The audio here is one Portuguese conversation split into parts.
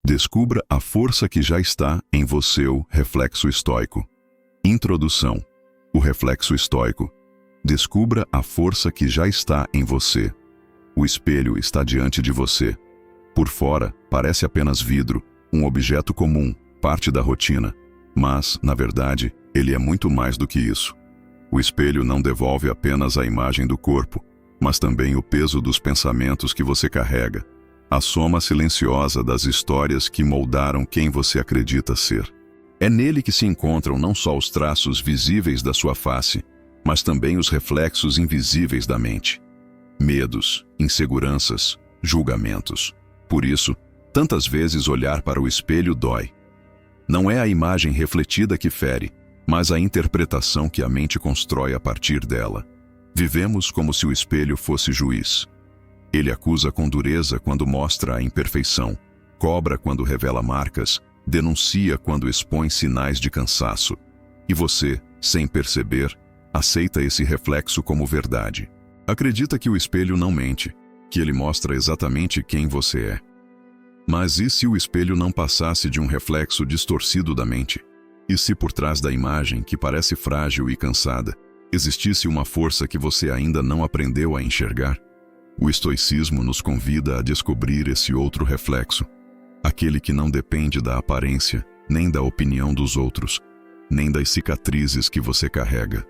Descubra a força que já está em você. O reflexo estoico. Introdução. O reflexo estoico. Descubra a força que já está em você. O espelho está diante de você. Por fora, parece apenas vidro, um objeto comum, parte da rotina. Mas, na verdade, ele é muito mais do que isso. O espelho não devolve apenas a imagem do corpo, mas também o peso dos pensamentos que você carrega, a soma silenciosa das histórias que moldaram quem você acredita ser. É nele que se encontram não só os traços visíveis da sua face, mas também os reflexos invisíveis da mente. Medos, inseguranças, julgamentos. Por isso, tantas vezes olhar para o espelho dói. Não é a imagem refletida que fere, mas a interpretação que a mente constrói a partir dela. Vivemos como se o espelho fosse juiz. Ele acusa com dureza quando mostra a imperfeição, cobra quando revela marcas, denuncia quando expõe sinais de cansaço. E você, sem perceber, aceita esse reflexo como verdade. Acredita que o espelho não mente, que ele mostra exatamente quem você é. Mas e se o espelho não passasse de um reflexo distorcido da mente? E se por trás da imagem, que parece frágil e cansada, existisse uma força que você ainda não aprendeu a enxergar? O estoicismo nos convida a descobrir esse outro reflexo, aquele que não depende da aparência, nem da opinião dos outros, nem das cicatrizes que você carrega.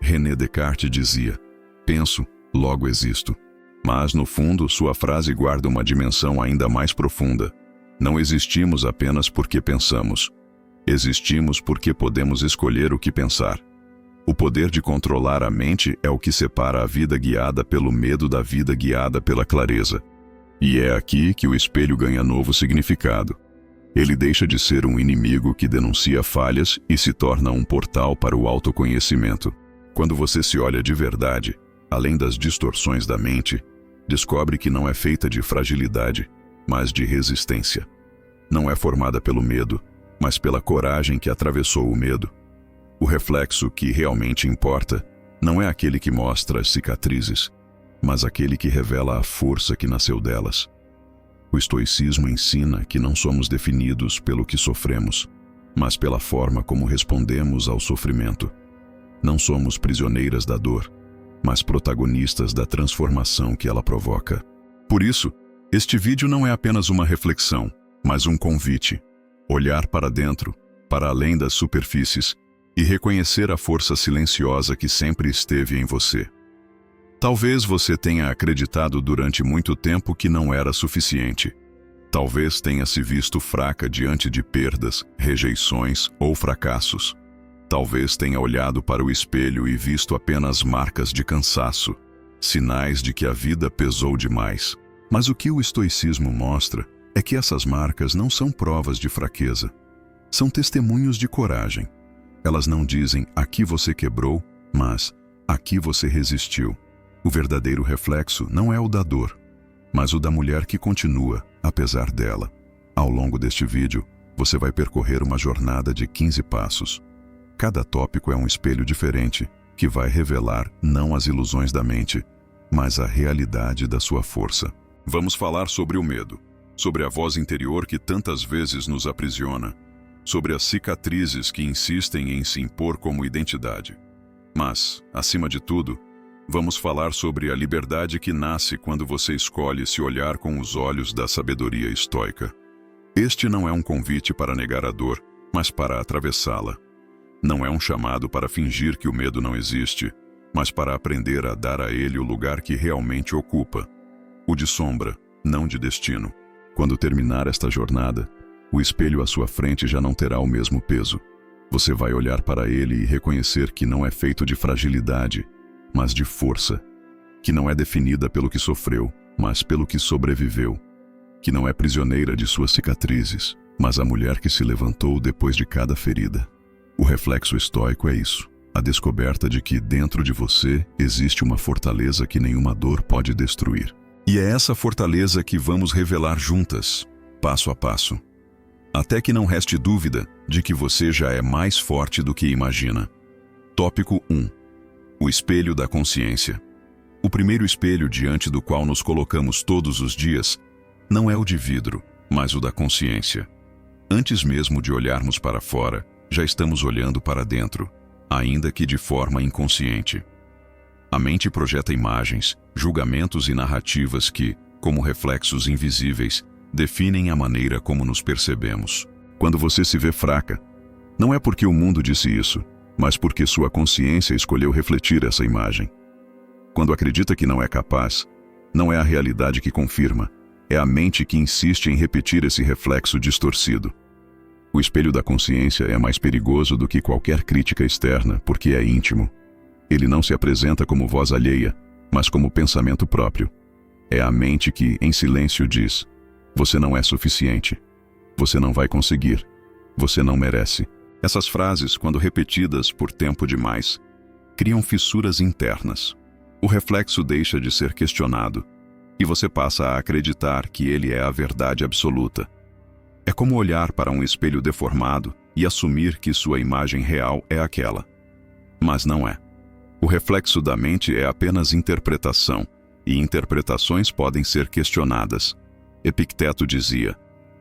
René Descartes dizia: penso, logo existo. Mas, no fundo, sua frase guarda uma dimensão ainda mais profunda. Não existimos apenas porque pensamos. Existimos porque podemos escolher o que pensar. O poder de controlar a mente é o que separa a vida guiada pelo medo da vida guiada pela clareza. E é aqui que o espelho ganha novo significado. Ele deixa de ser um inimigo que denuncia falhas e se torna um portal para o autoconhecimento. Quando você se olha de verdade, além das distorções da mente, descobre que não é feita de fragilidade, mas de resistência. Não é formada pelo medo, mas pela coragem que atravessou o medo. O reflexo que realmente importa não é aquele que mostra as cicatrizes, mas aquele que revela a força que nasceu delas. O estoicismo ensina que não somos definidos pelo que sofremos, mas pela forma como respondemos ao sofrimento. Não somos prisioneiras da dor, mas protagonistas da transformação que ela provoca. Por isso, este vídeo não é apenas uma reflexão, mas um convite. Olhar para dentro, para além das superfícies, e reconhecer a força silenciosa que sempre esteve em você. Talvez você tenha acreditado durante muito tempo que não era suficiente. Talvez tenha se visto fraca diante de perdas, rejeições ou fracassos. Talvez tenha olhado para o espelho e visto apenas marcas de cansaço, sinais de que a vida pesou demais. Mas o que o estoicismo mostra é que essas marcas não são provas de fraqueza. São testemunhos de coragem. Elas não dizem aqui você quebrou, mas aqui você resistiu. O verdadeiro reflexo não é o da dor, mas o da mulher que continua, apesar dela. Ao longo deste vídeo, você vai percorrer uma jornada de 15 passos. Cada tópico é um espelho diferente, que vai revelar não as ilusões da mente, mas a realidade da sua força. Vamos falar sobre o medo, sobre a voz interior que tantas vezes nos aprisiona, sobre as cicatrizes que insistem em se impor como identidade. Mas, acima de tudo, vamos falar sobre a liberdade que nasce quando você escolhe se olhar com os olhos da sabedoria estoica. Este não é um convite para negar a dor, mas para atravessá-la. Não é um chamado para fingir que o medo não existe, mas para aprender a dar a ele o lugar que realmente ocupa, o de sombra, não de destino. Quando terminar esta jornada, o espelho à sua frente já não terá o mesmo peso. Você vai olhar para ele e reconhecer que não é feito de fragilidade, mas de força, que não é definida pelo que sofreu, mas pelo que sobreviveu, que não é prisioneira de suas cicatrizes, mas a mulher que se levantou depois de cada ferida. O reflexo estoico é isso, a descoberta de que dentro de você existe uma fortaleza que nenhuma dor pode destruir. E é essa fortaleza que vamos revelar juntas, passo a passo, até que não reste dúvida de que você já é mais forte do que imagina. Tópico 1. O espelho da consciência. O primeiro espelho diante do qual nos colocamos todos os dias não é o de vidro, mas o da consciência. Antes mesmo de olharmos para fora, já estamos olhando para dentro, ainda que de forma inconsciente. A mente projeta imagens, julgamentos e narrativas que, como reflexos invisíveis, definem a maneira como nos percebemos. Quando você se vê fraca, não é porque o mundo disse isso, mas porque sua consciência escolheu refletir essa imagem. Quando acredita que não é capaz, não é a realidade que confirma, é a mente que insiste em repetir esse reflexo distorcido. O espelho da consciência é mais perigoso do que qualquer crítica externa, porque é íntimo. Ele não se apresenta como voz alheia, mas como pensamento próprio. É a mente que, em silêncio, diz: você não é suficiente. Você não vai conseguir. Você não merece. Essas frases, quando repetidas por tempo demais, criam fissuras internas. O reflexo deixa de ser questionado, e você passa a acreditar que ele é a verdade absoluta. É como olhar para um espelho deformado e assumir que sua imagem real é aquela. Mas não é. O reflexo da mente é apenas interpretação, e interpretações podem ser questionadas. Epicteto dizia: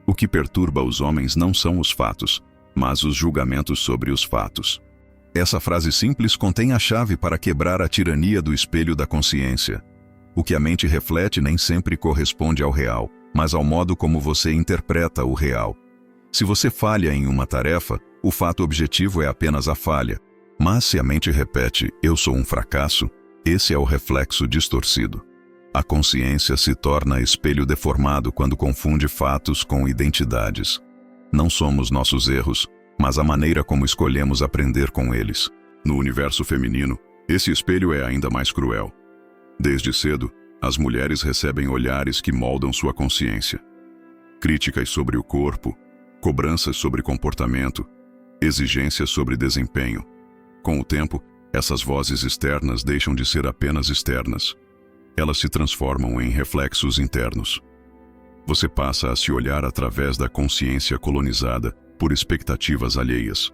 o que perturba os homens não são os fatos, mas os julgamentos sobre os fatos. Essa frase simples contém a chave para quebrar a tirania do espelho da consciência. O que a mente reflete nem sempre corresponde ao real, mas ao modo como você interpreta o real. Se você falha em uma tarefa, o fato objetivo é apenas a falha. Mas se a mente repete: eu sou um fracasso, esse é o reflexo distorcido. A consciência se torna espelho deformado quando confunde fatos com identidades. Não somos nossos erros, mas a maneira como escolhemos aprender com eles. No universo feminino, esse espelho é ainda mais cruel. Desde cedo, as mulheres recebem olhares que moldam sua consciência. Críticas sobre o corpo, cobranças sobre comportamento, exigências sobre desempenho. Com o tempo, essas vozes externas deixam de ser apenas externas. Elas se transformam em reflexos internos. Você passa a se olhar através da consciência colonizada por expectativas alheias.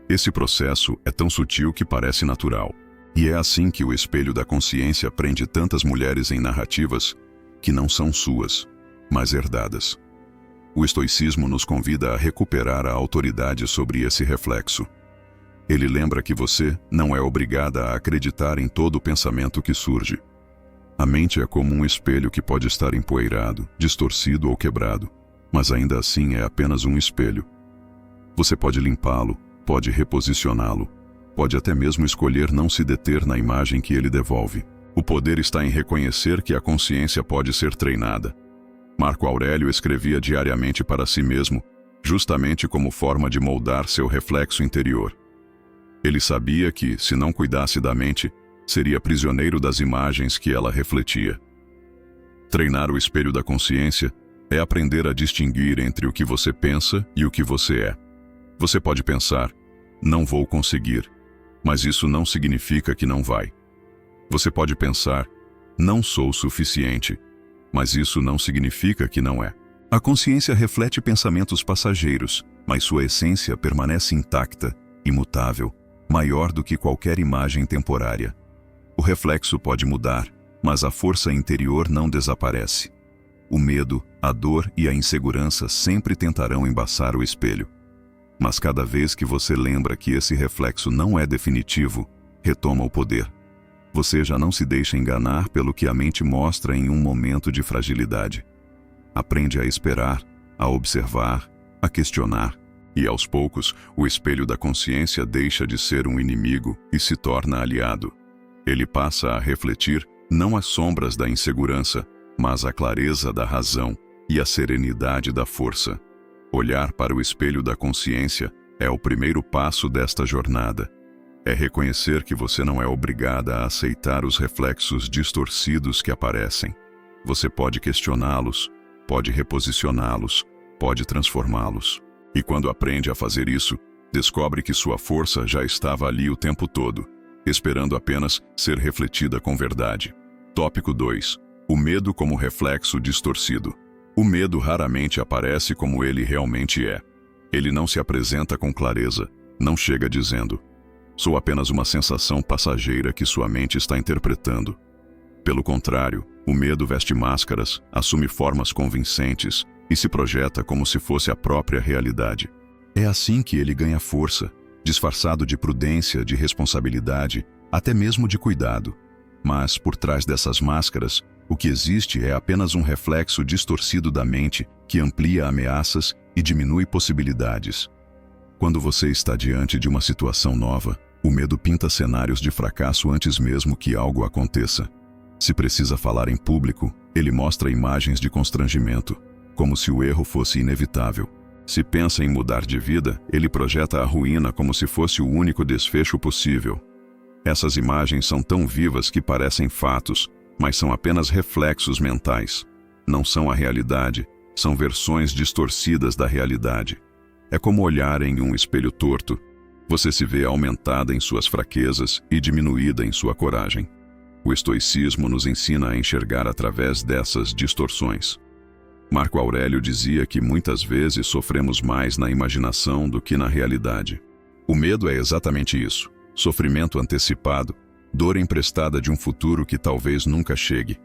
Esse processo é tão sutil que parece natural. E é assim que o espelho da consciência prende tantas mulheres em narrativas que não são suas, mas herdadas. O estoicismo nos convida a recuperar a autoridade sobre esse reflexo. Ele lembra que você não é obrigada a acreditar em todo o pensamento que surge. A mente é como um espelho que pode estar empoeirado, distorcido ou quebrado, mas ainda assim é apenas um espelho. Você pode limpá-lo, pode reposicioná-lo, pode até mesmo escolher não se deter na imagem que ele devolve. O poder está em reconhecer que a consciência pode ser treinada. Marco Aurélio escrevia diariamente para si mesmo, justamente como forma de moldar seu reflexo interior. Ele sabia que, se não cuidasse da mente, seria prisioneiro das imagens que ela refletia. Treinar o espelho da consciência é aprender a distinguir entre o que você pensa e o que você é. Você pode pensar: não vou conseguir, mas isso não significa que não vai. Você pode pensar: não sou suficiente, mas isso não significa que não é. A consciência reflete pensamentos passageiros, mas sua essência permanece intacta, imutável, maior do que qualquer imagem temporária. O reflexo pode mudar, mas a força interior não desaparece. O medo, a dor e a insegurança sempre tentarão embaçar o espelho. Mas cada vez que você lembra que esse reflexo não é definitivo, retoma o poder. Você já não se deixa enganar pelo que a mente mostra em um momento de fragilidade. Aprende a esperar, a observar, a questionar, e aos poucos, o espelho da consciência deixa de ser um inimigo e se torna aliado. Ele passa a refletir não as sombras da insegurança, mas a clareza da razão e a serenidade da força. Olhar para o espelho da consciência é o primeiro passo desta jornada. É reconhecer que você não é obrigada a aceitar os reflexos distorcidos que aparecem. Você pode questioná-los, pode reposicioná-los, pode transformá-los. E quando aprende a fazer isso, descobre que sua força já estava ali o tempo todo, esperando apenas ser refletida com verdade. Tópico 2. O medo como reflexo distorcido. O medo raramente aparece como ele realmente é. Ele não se apresenta com clareza, não chega dizendo: sou apenas uma sensação passageira que sua mente está interpretando. Pelo contrário, o medo veste máscaras, assume formas convincentes, e se projeta como se fosse a própria realidade. É assim que ele ganha força, disfarçado de prudência, de responsabilidade, até mesmo de cuidado. Mas, por trás dessas máscaras, o que existe é apenas um reflexo distorcido da mente que amplia ameaças e diminui possibilidades. Quando você está diante de uma situação nova, o medo pinta cenários de fracasso antes mesmo que algo aconteça. Se precisa falar em público, ele mostra imagens de constrangimento, como se o erro fosse inevitável. Se pensa em mudar de vida, ele projeta a ruína como se fosse o único desfecho possível. Essas imagens são tão vivas que parecem fatos, mas são apenas reflexos mentais. Não são a realidade, são versões distorcidas da realidade. É como olhar em um espelho torto. Você se vê aumentada em suas fraquezas e diminuída em sua coragem. O estoicismo nos ensina a enxergar através dessas distorções. Marco Aurélio dizia que muitas vezes sofremos mais na imaginação do que na realidade. O medo é exatamente isso: sofrimento antecipado, dor emprestada de um futuro que talvez nunca chegue.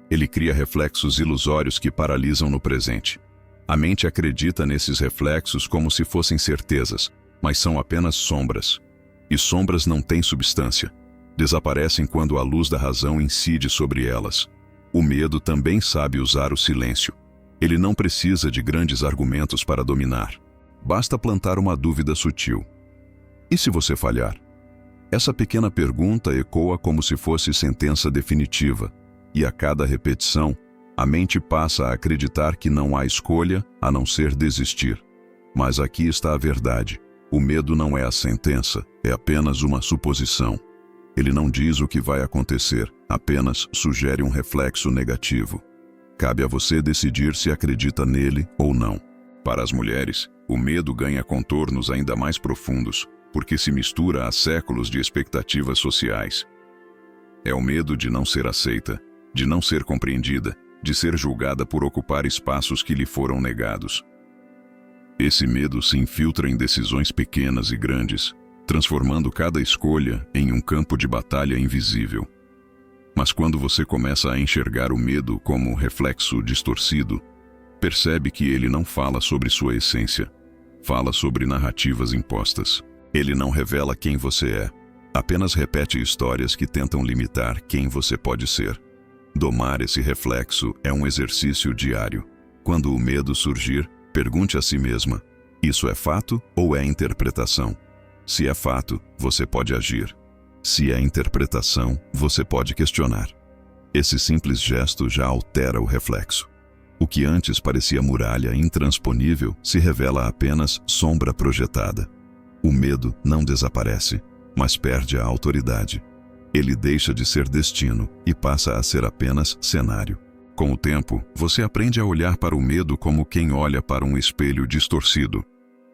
Ele cria reflexos ilusórios que paralisam no presente. A mente acredita nesses reflexos como se fossem certezas, mas são apenas sombras. E sombras não têm substância. Desaparecem quando a luz da razão incide sobre elas. O medo também sabe usar o silêncio. Ele não precisa de grandes argumentos para dominar. Basta plantar uma dúvida sutil. E se você falhar? Essa pequena pergunta ecoa como se fosse sentença definitiva, e a cada repetição, a mente passa a acreditar que não há escolha a não ser desistir. Mas aqui está a verdade. O medo não é a sentença, é apenas uma suposição. Ele não diz o que vai acontecer, apenas sugere um reflexo negativo. Cabe a você decidir se acredita nele ou não. Para as mulheres, o medo ganha contornos ainda mais profundos, porque se mistura a séculos de expectativas sociais. É o medo de não ser aceita, de não ser compreendida, de ser julgada por ocupar espaços que lhe foram negados. Esse medo se infiltra em decisões pequenas e grandes, transformando cada escolha em um campo de batalha invisível. Mas quando você começa a enxergar o medo como um reflexo distorcido, percebe que ele não fala sobre sua essência, fala sobre narrativas impostas. Ele não revela quem você é, apenas repete histórias que tentam limitar quem você pode ser. Domar esse reflexo é um exercício diário. Quando o medo surgir, pergunte a si mesma: isso é fato ou é interpretação? Se é fato, você pode agir. Se é interpretação, você pode questionar. Esse simples gesto já altera o reflexo. O que antes parecia muralha intransponível se revela apenas sombra projetada. O medo não desaparece, mas perde a autoridade. Ele deixa de ser destino e passa a ser apenas cenário. Com o tempo, você aprende a olhar para o medo como quem olha para um espelho distorcido.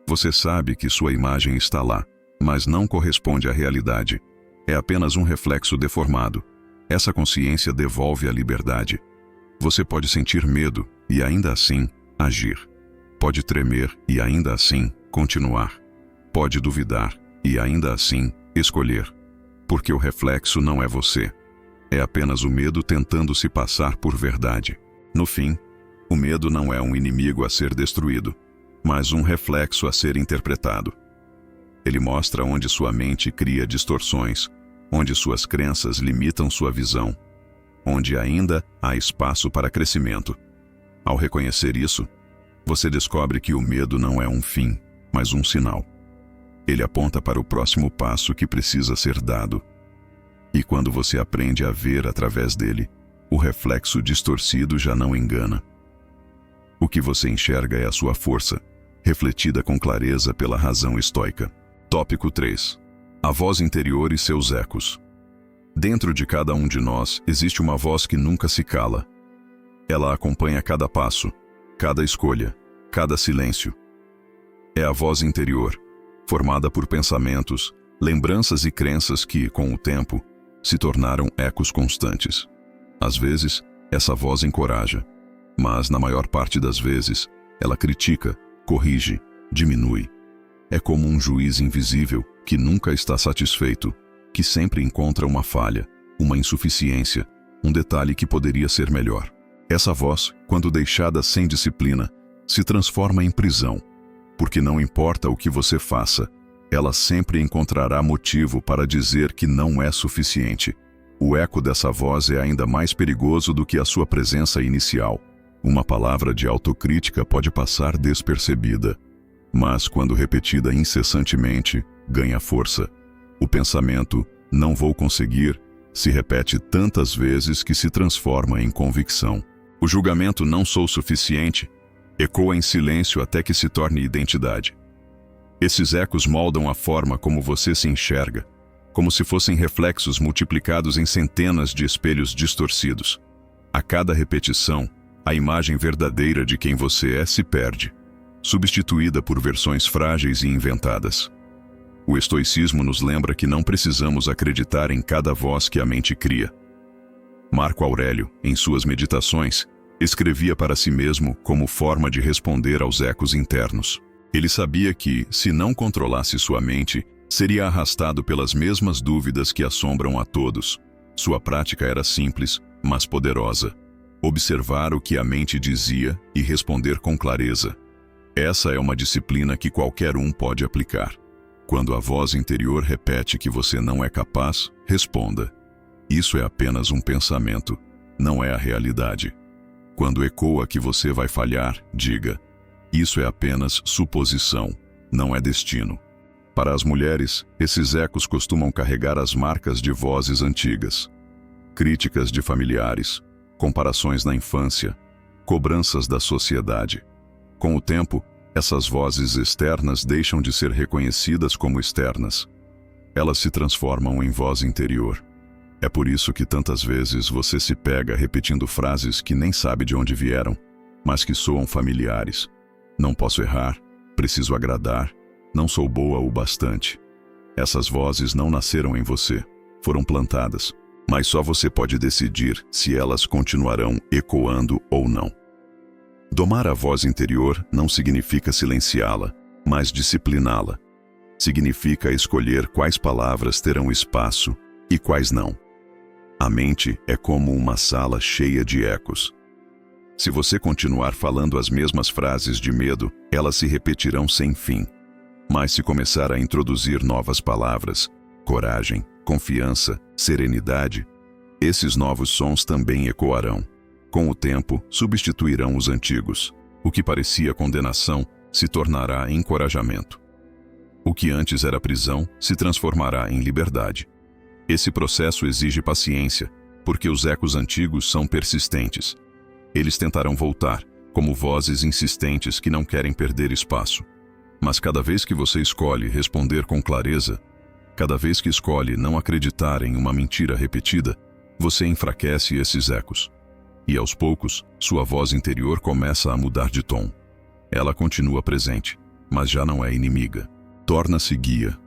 Você sabe que sua imagem está lá, mas não corresponde à realidade. É apenas um reflexo deformado. Essa consciência devolve a liberdade. Você pode sentir medo e ainda assim agir. Pode tremer e ainda assim continuar. Pode duvidar e ainda assim escolher. Porque o reflexo não é você. É apenas o medo tentando se passar por verdade. No fim, o medo não é um inimigo a ser destruído, mas um reflexo a ser interpretado. Ele mostra onde sua mente cria distorções, onde suas crenças limitam sua visão, onde ainda há espaço para crescimento. Ao reconhecer isso, você descobre que o medo não é um fim, mas um sinal. Ele aponta para o próximo passo que precisa ser dado. E quando você aprende a ver através dele, o reflexo distorcido já não engana. O que você enxerga é a sua força, refletida com clareza pela razão estoica. Tópico 3. A voz interior e seus ecos. Dentro de cada um de nós existe uma voz que nunca se cala. Ela acompanha cada passo, cada escolha, cada silêncio. É a voz interior, formada por pensamentos, lembranças e crenças que, com o tempo, se tornaram ecos constantes. Às vezes, essa voz encoraja, mas na maior parte das vezes, ela critica, corrige, diminui. É como um juiz invisível que nunca está satisfeito, que sempre encontra uma falha, uma insuficiência, um detalhe que poderia ser melhor. Essa voz, quando deixada sem disciplina, se transforma em prisão, porque não importa o que você faça, ela sempre encontrará motivo para dizer que não é suficiente. O eco dessa voz é ainda mais perigoso do que a sua presença inicial. Uma palavra de autocrítica pode passar despercebida, mas quando repetida incessantemente, ganha força. O pensamento, não vou conseguir, se repete tantas vezes que se transforma em convicção. O julgamento não sou suficiente ecoa em silêncio até que se torne identidade. Esses ecos moldam a forma como você se enxerga, como se fossem reflexos multiplicados em centenas de espelhos distorcidos. A cada repetição, a imagem verdadeira de quem você é se perde, substituída por versões frágeis e inventadas. O estoicismo nos lembra que não precisamos acreditar em cada voz que a mente cria. Marco Aurélio, em suas meditações, escrevia para si mesmo como forma de responder aos ecos internos. Ele sabia que, se não controlasse sua mente, seria arrastado pelas mesmas dúvidas que assombram a todos. Sua prática era simples, mas poderosa. Observar o que a mente dizia e responder com clareza. Essa é uma disciplina que qualquer um pode aplicar. Quando a voz interior repete que você não é capaz, responda: isso é apenas um pensamento, não é a realidade. Quando ecoa que você vai falhar, diga: isso é apenas suposição, não é destino. Para as mulheres, esses ecos costumam carregar as marcas de vozes antigas. Críticas de familiares, comparações na infância, cobranças da sociedade. Com o tempo, essas vozes externas deixam de ser reconhecidas como externas. Elas se transformam em voz interior. É por isso que tantas vezes você se pega repetindo frases que nem sabe de onde vieram, mas que soam familiares. Não posso errar, preciso agradar, não sou boa o bastante. Essas vozes não nasceram em você, foram plantadas, mas só você pode decidir se elas continuarão ecoando ou não. Domar a voz interior não significa silenciá-la, mas discipliná-la. Significa escolher quais palavras terão espaço e quais não. A mente é como uma sala cheia de ecos. Se você continuar falando as mesmas frases de medo, elas se repetirão sem fim. Mas se começar a introduzir novas palavras, coragem, confiança, serenidade, esses novos sons também ecoarão. Com o tempo, substituirão os antigos. O que parecia condenação se tornará encorajamento. O que antes era prisão se transformará em liberdade. Esse processo exige paciência, porque os ecos antigos são persistentes. Eles tentarão voltar, como vozes insistentes que não querem perder espaço. Mas cada vez que você escolhe responder com clareza, cada vez que escolhe não acreditar em uma mentira repetida, você enfraquece esses ecos. E aos poucos, sua voz interior começa a mudar de tom. Ela continua presente, mas já não é inimiga. Torna-se guia.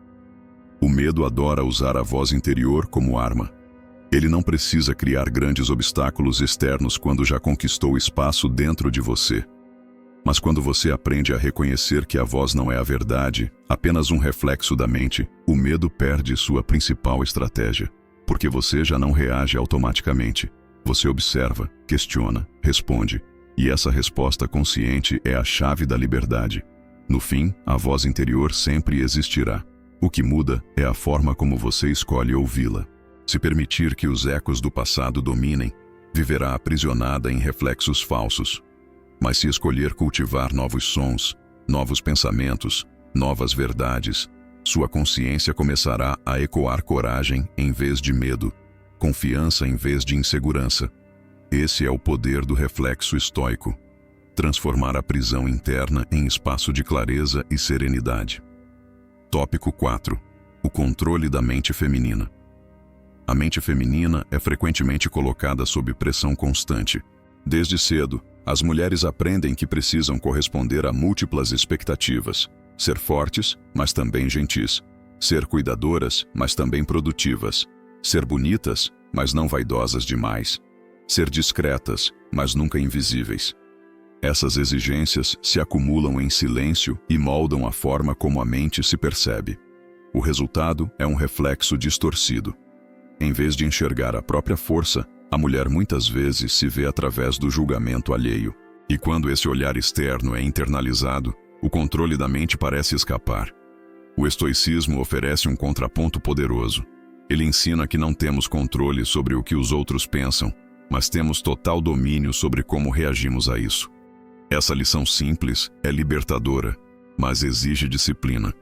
O medo adora usar a voz interior como arma. Ele não precisa criar grandes obstáculos externos quando já conquistou espaço dentro de você. Mas quando você aprende a reconhecer que a voz não é a verdade, apenas um reflexo da mente, o medo perde sua principal estratégia, porque você já não reage automaticamente. Você observa, questiona, responde, e essa resposta consciente é a chave da liberdade. No fim, a voz interior sempre existirá. O que muda é a forma como você escolhe ouvi-la. Se permitir que os ecos do passado dominem, viverá aprisionada em reflexos falsos. Mas se escolher cultivar novos sons, novos pensamentos, novas verdades, sua consciência começará a ecoar coragem em vez de medo, confiança em vez de insegurança. Esse é o poder do reflexo estoico. Transformar a prisão interna em espaço de clareza e serenidade. Tópico 4. O controle da mente feminina. A mente feminina é frequentemente colocada sob pressão constante. Desde cedo, as mulheres aprendem que precisam corresponder a múltiplas expectativas. Ser fortes, mas também gentis. Ser cuidadoras, mas também produtivas. Ser bonitas, mas não vaidosas demais. Ser discretas, mas nunca invisíveis. Essas exigências se acumulam em silêncio e moldam a forma como a mente se percebe. O resultado é um reflexo distorcido. Em vez de enxergar a própria força, a mulher muitas vezes se vê através do julgamento alheio. E quando esse olhar externo é internalizado, o controle da mente parece escapar. O estoicismo oferece um contraponto poderoso. Ele ensina que não temos controle sobre o que os outros pensam, mas temos total domínio sobre como reagimos a isso. Essa lição simples é libertadora, mas exige disciplina,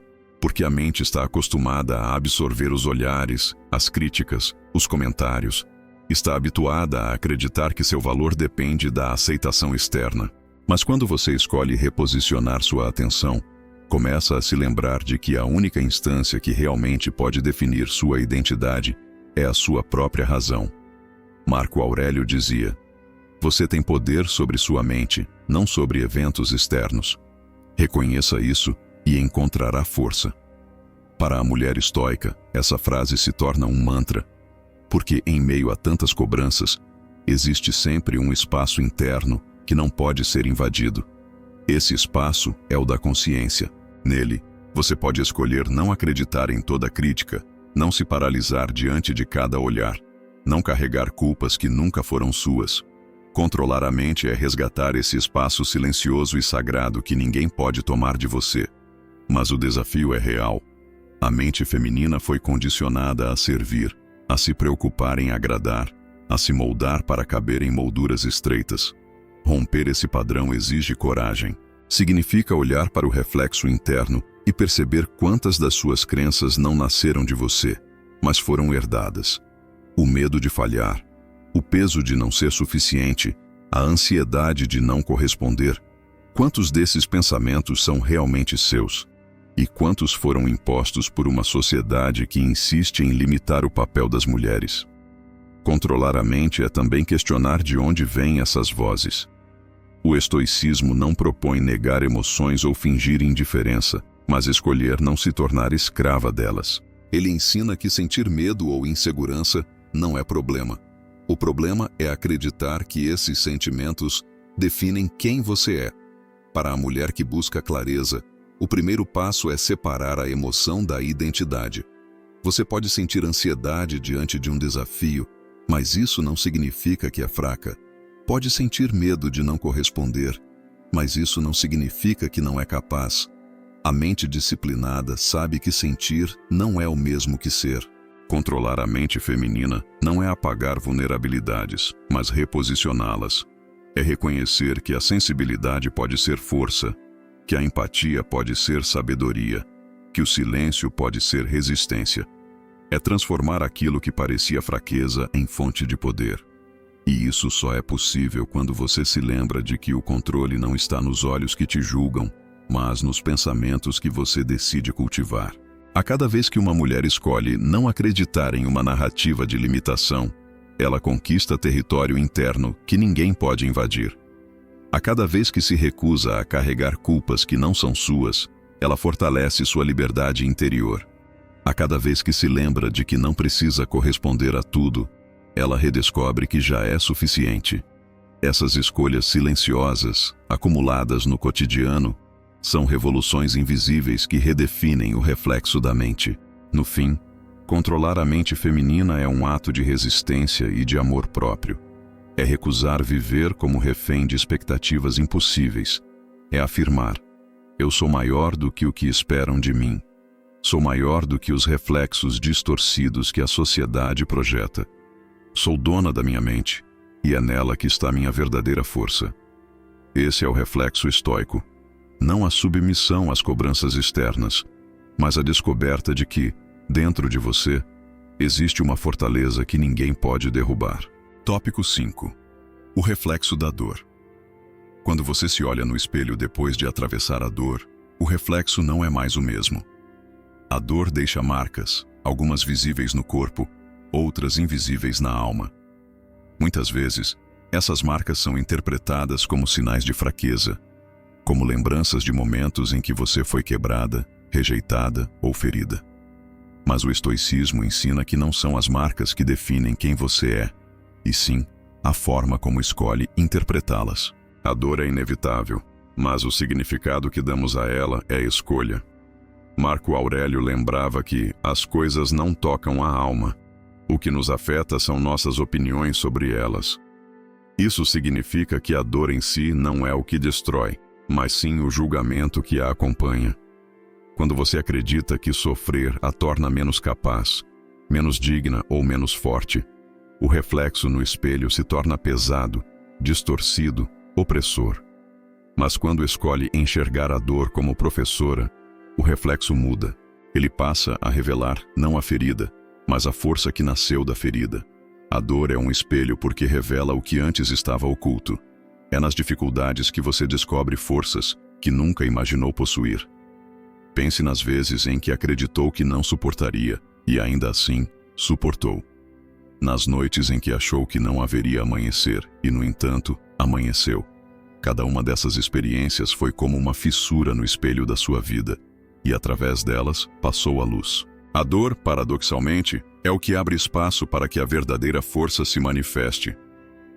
porque a mente está acostumada a absorver os olhares, as críticas, os comentários. Está habituada a acreditar que seu valor depende da aceitação externa. Mas quando você escolhe reposicionar sua atenção, começa a se lembrar de que a única instância que realmente pode definir sua identidade é a sua própria razão. Marco Aurélio dizia: "Você tem poder sobre sua mente, não sobre eventos externos. Reconheça isso e encontrará força." Para a mulher estoica, essa frase se torna um mantra, porque em meio a tantas cobranças, existe sempre um espaço interno que não pode ser invadido. Esse espaço é o da consciência. Nele, você pode escolher não acreditar em toda crítica, não se paralisar diante de cada olhar, não carregar culpas que nunca foram suas. Controlar a mente é resgatar esse espaço silencioso e sagrado que ninguém pode tomar de você. Mas o desafio é real. A mente feminina foi condicionada a servir, a se preocupar em agradar, a se moldar para caber em molduras estreitas. Romper esse padrão exige coragem. Significa olhar para o reflexo interno e perceber quantas das suas crenças não nasceram de você, mas foram herdadas. O medo de falhar, o peso de não ser suficiente, a ansiedade de não corresponder. Quantos desses pensamentos são realmente seus? E quantos foram impostos por uma sociedade que insiste em limitar o papel das mulheres? Controlar a mente é também questionar de onde vêm essas vozes. O estoicismo não propõe negar emoções ou fingir indiferença, mas escolher não se tornar escrava delas. Ele ensina que sentir medo ou insegurança não é problema. O problema é acreditar que esses sentimentos definem quem você é. Para a mulher que busca clareza, o primeiro passo é separar a emoção da identidade. Você pode sentir ansiedade diante de um desafio, mas isso não significa que é fraca. Pode sentir medo de não corresponder, mas isso não significa que não é capaz. A mente disciplinada sabe que sentir não é o mesmo que ser. Controlar a mente feminina não é apagar vulnerabilidades, mas reposicioná-las. É reconhecer que a sensibilidade pode ser força, que a empatia pode ser sabedoria, que o silêncio pode ser resistência. É transformar aquilo que parecia fraqueza em fonte de poder. E isso só é possível quando você se lembra de que o controle não está nos olhos que te julgam, mas nos pensamentos que você decide cultivar. A cada vez que uma mulher escolhe não acreditar em uma narrativa de limitação, ela conquista território interno que ninguém pode invadir. A cada vez que se recusa a carregar culpas que não são suas, ela fortalece sua liberdade interior. A cada vez que se lembra de que não precisa corresponder a tudo, ela redescobre que já é suficiente. Essas escolhas silenciosas, acumuladas no cotidiano, são revoluções invisíveis que redefinem o reflexo da mente. No fim, controlar a mente feminina é um ato de resistência e de amor próprio. É recusar viver como refém de expectativas impossíveis. É afirmar: eu sou maior do que o que esperam de mim. Sou maior do que os reflexos distorcidos que a sociedade projeta. Sou dona da minha mente, e é nela que está minha verdadeira força. Esse é o reflexo estoico. Não a submissão às cobranças externas, mas a descoberta de que, dentro de você, existe uma fortaleza que ninguém pode derrubar. Tópico 5. O reflexo da dor. Quando você se olha no espelho depois de atravessar a dor, o reflexo não é mais o mesmo. A dor deixa marcas, algumas visíveis no corpo, outras invisíveis na alma. Muitas vezes, essas marcas são interpretadas como sinais de fraqueza, como lembranças de momentos em que você foi quebrada, rejeitada ou ferida. Mas o estoicismo ensina que não são as marcas que definem quem você é, e sim a forma como escolhe interpretá-las. A dor é inevitável, mas o significado que damos a ela é escolha. Marco Aurélio lembrava que as coisas não tocam a alma. O que nos afeta são nossas opiniões sobre elas. Isso significa que a dor em si não é o que destrói, mas sim o julgamento que a acompanha. Quando você acredita que sofrer a torna menos capaz, menos digna ou menos forte, o reflexo no espelho se torna pesado, distorcido, opressor. Mas quando escolhe enxergar a dor como professora, o reflexo muda. Ele passa a revelar não a ferida, mas a força que nasceu da ferida. A dor é um espelho porque revela o que antes estava oculto. É nas dificuldades que você descobre forças que nunca imaginou possuir. Pense nas vezes em que acreditou que não suportaria e ainda assim suportou. Nas noites em que achou que não haveria amanhecer e, no entanto, amanheceu. Cada uma dessas experiências foi como uma fissura no espelho da sua vida, e através delas passou a luz. A dor, paradoxalmente, é o que abre espaço para que a verdadeira força se manifeste.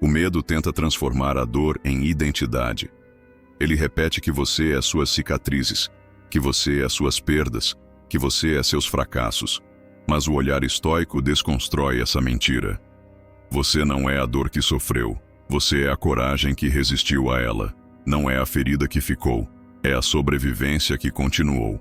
O medo tenta transformar a dor em identidade. Ele repete que você é suas cicatrizes, que você é suas perdas, que você é seus fracassos. Mas o olhar estoico desconstrói essa mentira. Você não é a dor que sofreu, você é a coragem que resistiu a ela. Não é a ferida que ficou, é a sobrevivência que continuou.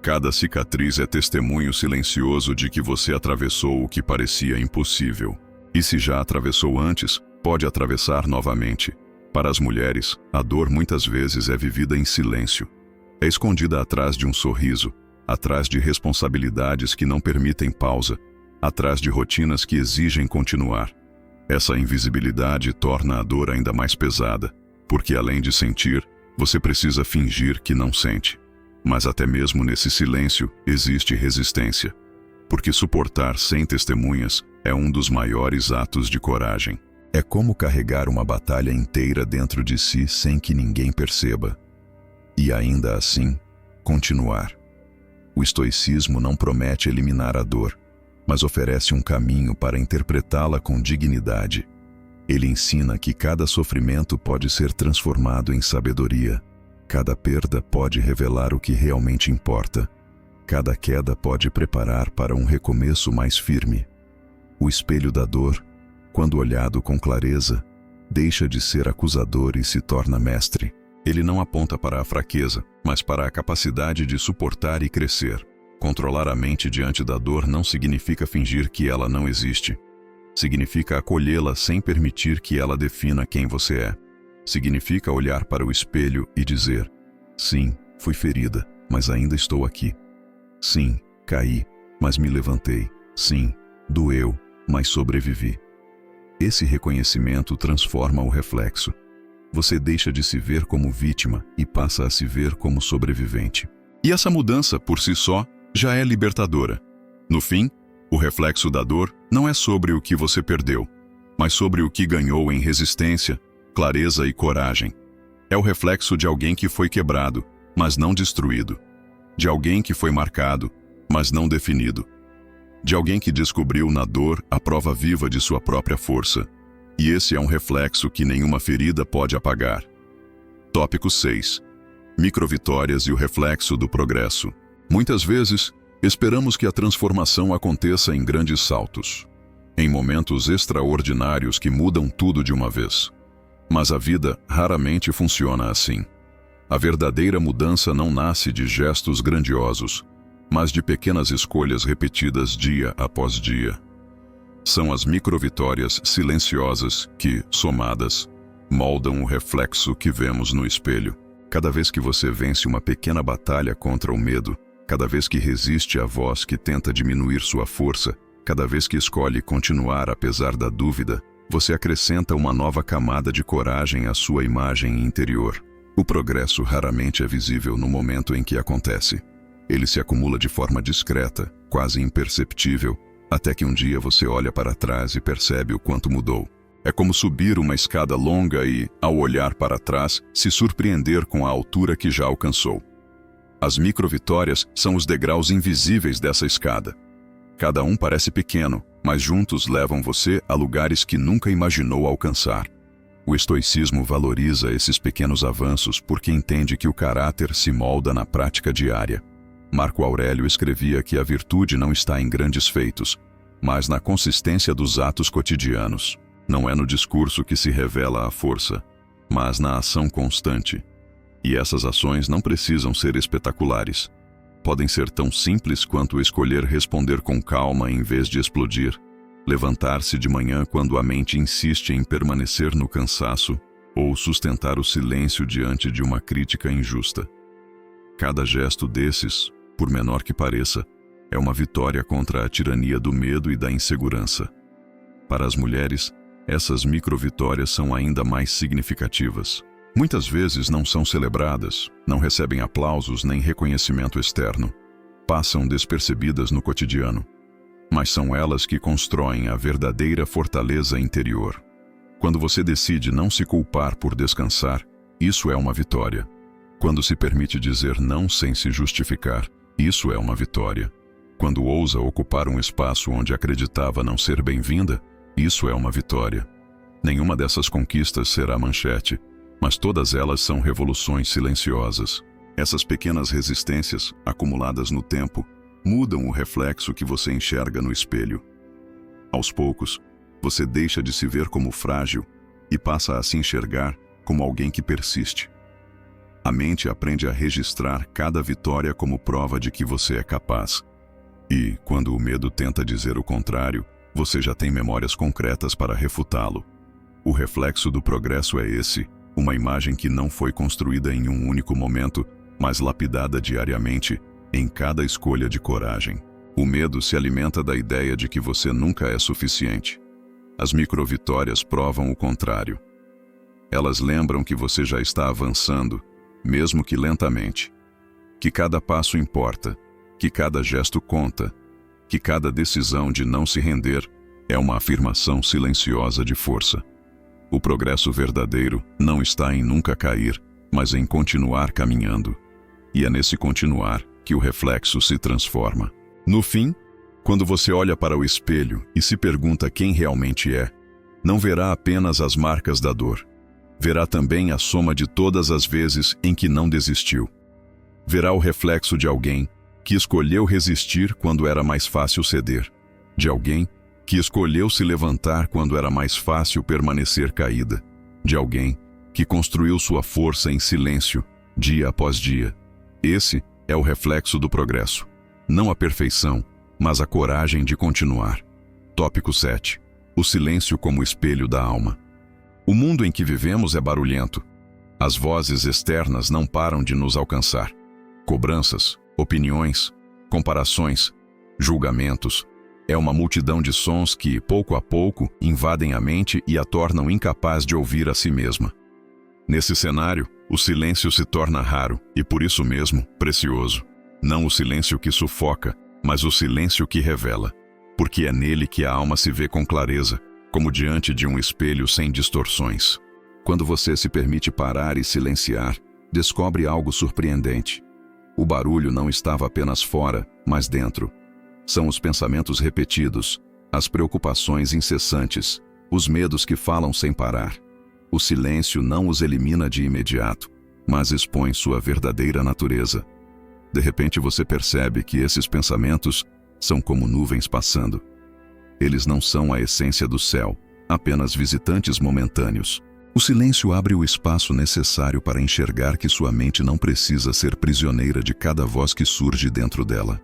Cada cicatriz é testemunho silencioso de que você atravessou o que parecia impossível. E se já atravessou antes, pode atravessar novamente. Para as mulheres, a dor muitas vezes é vivida em silêncio. É escondida atrás de um sorriso, atrás de responsabilidades que não permitem pausa, atrás de rotinas que exigem continuar. Essa invisibilidade torna a dor ainda mais pesada, porque além de sentir, você precisa fingir que não sente. Mas até mesmo nesse silêncio existe resistência, porque suportar sem testemunhas é um dos maiores atos de coragem. É como carregar uma batalha inteira dentro de si sem que ninguém perceba. E ainda assim, continuar. O estoicismo não promete eliminar a dor, mas oferece um caminho para interpretá-la com dignidade. Ele ensina que cada sofrimento pode ser transformado em sabedoria. Cada perda pode revelar o que realmente importa. Cada queda pode preparar para um recomeço mais firme. O espelho da dor, quando olhado com clareza, deixa de ser acusador e se torna mestre. Ele não aponta para a fraqueza, mas para a capacidade de suportar e crescer. Controlar a mente diante da dor não significa fingir que ela não existe. Significa acolhê-la sem permitir que ela defina quem você é. Significa olhar para o espelho e dizer: sim, fui ferida, mas ainda estou aqui. Sim, caí, mas me levantei. Sim, doeu, mas sobrevivi. Esse reconhecimento transforma o reflexo. Você deixa de se ver como vítima e passa a se ver como sobrevivente. E essa mudança, por si só, já é libertadora. No fim, o reflexo da dor não é sobre o que você perdeu, mas sobre o que ganhou em resistência, clareza e coragem. É o reflexo de alguém que foi quebrado, mas não destruído. De alguém que foi marcado, mas não definido. De alguém que descobriu na dor a prova viva de sua própria força. E esse é um reflexo que nenhuma ferida pode apagar. Tópico 6. Microvitórias e o reflexo do progresso. Muitas vezes, esperamos que a transformação aconteça em grandes saltos, em momentos extraordinários que mudam tudo de uma vez. Mas a vida raramente funciona assim. A verdadeira mudança não nasce de gestos grandiosos, mas de pequenas escolhas repetidas dia após dia. São as microvitórias silenciosas que, somadas, moldam o reflexo que vemos no espelho. Cada vez que você vence uma pequena batalha contra o medo, cada vez que resiste à voz que tenta diminuir sua força, cada vez que escolhe continuar apesar da dúvida, você acrescenta uma nova camada de coragem à sua imagem interior. O progresso raramente é visível no momento em que acontece. Ele se acumula de forma discreta, quase imperceptível, até que um dia você olha para trás e percebe o quanto mudou. É como subir uma escada longa e, ao olhar para trás, se surpreender com a altura que já alcançou. As microvitórias são os degraus invisíveis dessa escada. Cada um parece pequeno, mas juntos levam você a lugares que nunca imaginou alcançar. O estoicismo valoriza esses pequenos avanços porque entende que o caráter se molda na prática diária. Marco Aurélio escrevia que a virtude não está em grandes feitos, mas na consistência dos atos cotidianos. Não é no discurso que se revela a força, mas na ação constante. E essas ações não precisam ser espetaculares. Podem ser tão simples quanto escolher responder com calma em vez de explodir, levantar-se de manhã quando a mente insiste em permanecer no cansaço, ou sustentar o silêncio diante de uma crítica injusta. Cada gesto desses, por menor que pareça, é uma vitória contra a tirania do medo e da insegurança. Para as mulheres, essas microvitórias são ainda mais significativas. Muitas vezes não são celebradas, não recebem aplausos nem reconhecimento externo. Passam despercebidas no cotidiano. Mas são elas que constroem a verdadeira fortaleza interior. Quando você decide não se culpar por descansar, isso é uma vitória. Quando se permite dizer não sem se justificar, isso é uma vitória. Quando ousa ocupar um espaço onde acreditava não ser bem-vinda, isso é uma vitória. Nenhuma dessas conquistas será manchete, mas todas elas são revoluções silenciosas. Essas pequenas resistências, acumuladas no tempo, mudam o reflexo que você enxerga no espelho. Aos poucos, você deixa de se ver como frágil e passa a se enxergar como alguém que persiste. A mente aprende a registrar cada vitória como prova de que você é capaz. E, quando o medo tenta dizer o contrário, você já tem memórias concretas para refutá-lo. O reflexo do progresso é esse, uma imagem que não foi construída em um único momento, mas lapidada diariamente, em cada escolha de coragem. O medo se alimenta da ideia de que você nunca é suficiente. As microvitórias provam o contrário. Elas lembram que você já está avançando, mesmo que lentamente. Que cada passo importa, que cada gesto conta, que cada decisão de não se render é uma afirmação silenciosa de força. O progresso verdadeiro não está em nunca cair, mas em continuar caminhando. E é nesse continuar que o reflexo se transforma. No fim, quando você olha para o espelho e se pergunta quem realmente é, não verá apenas as marcas da dor. Verá também a soma de todas as vezes em que não desistiu. Verá o reflexo de alguém que escolheu resistir quando era mais fácil ceder. De alguém que escolheu se levantar quando era mais fácil permanecer caída. De alguém que construiu sua força em silêncio, dia após dia. Esse é o reflexo do progresso. Não a perfeição, mas a coragem de continuar. Tópico 7. O silêncio como espelho da alma. O mundo em que vivemos é barulhento. As vozes externas não param de nos alcançar. Cobranças, opiniões, comparações, julgamentos. É uma multidão de sons que, pouco a pouco, invadem a mente e a tornam incapaz de ouvir a si mesma. Nesse cenário, o silêncio se torna raro e, por isso mesmo, precioso. Não o silêncio que sufoca, mas o silêncio que revela. Porque é nele que a alma se vê com clareza, como diante de um espelho sem distorções. Quando você se permite parar e silenciar, descobre algo surpreendente. O barulho não estava apenas fora, mas dentro. São os pensamentos repetidos, as preocupações incessantes, os medos que falam sem parar. O silêncio não os elimina de imediato, mas expõe sua verdadeira natureza. De repente você percebe que esses pensamentos são como nuvens passando. Eles não são a essência do céu, apenas visitantes momentâneos. O silêncio abre o espaço necessário para enxergar que sua mente não precisa ser prisioneira de cada voz que surge dentro dela.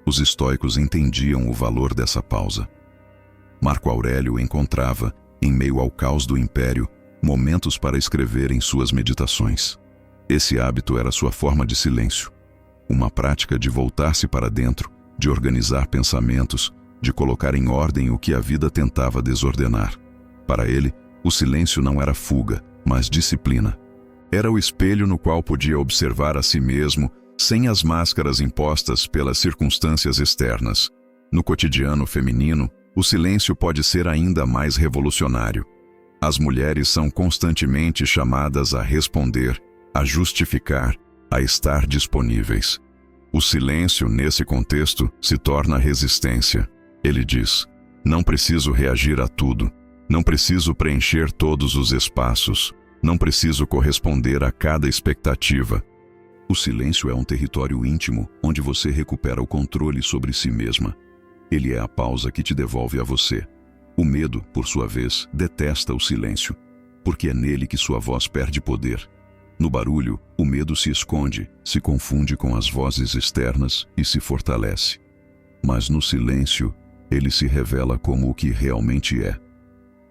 Os estoicos entendiam o valor dessa pausa. Marco Aurélio encontrava, em meio ao caos do império, momentos para escrever em suas meditações. Esse hábito era sua forma de silêncio. Uma prática de voltar-se para dentro, de organizar pensamentos, de colocar em ordem o que a vida tentava desordenar. Para ele, o silêncio não era fuga, mas disciplina. Era o espelho no qual podia observar a si mesmo, sem as máscaras impostas pelas circunstâncias externas. No cotidiano feminino, o silêncio pode ser ainda mais revolucionário. As mulheres são constantemente chamadas a responder, a justificar, a estar disponíveis. O silêncio, nesse contexto, se torna resistência. Ele diz: não preciso reagir a tudo, não preciso preencher todos os espaços, não preciso corresponder a cada expectativa. O silêncio é um território íntimo onde você recupera o controle sobre si mesma. Ele é a pausa que te devolve a você. O medo, por sua vez, detesta o silêncio, porque é nele que sua voz perde poder. No barulho, o medo se esconde, se confunde com as vozes externas e se fortalece. Mas no silêncio, ele se revela como o que realmente é.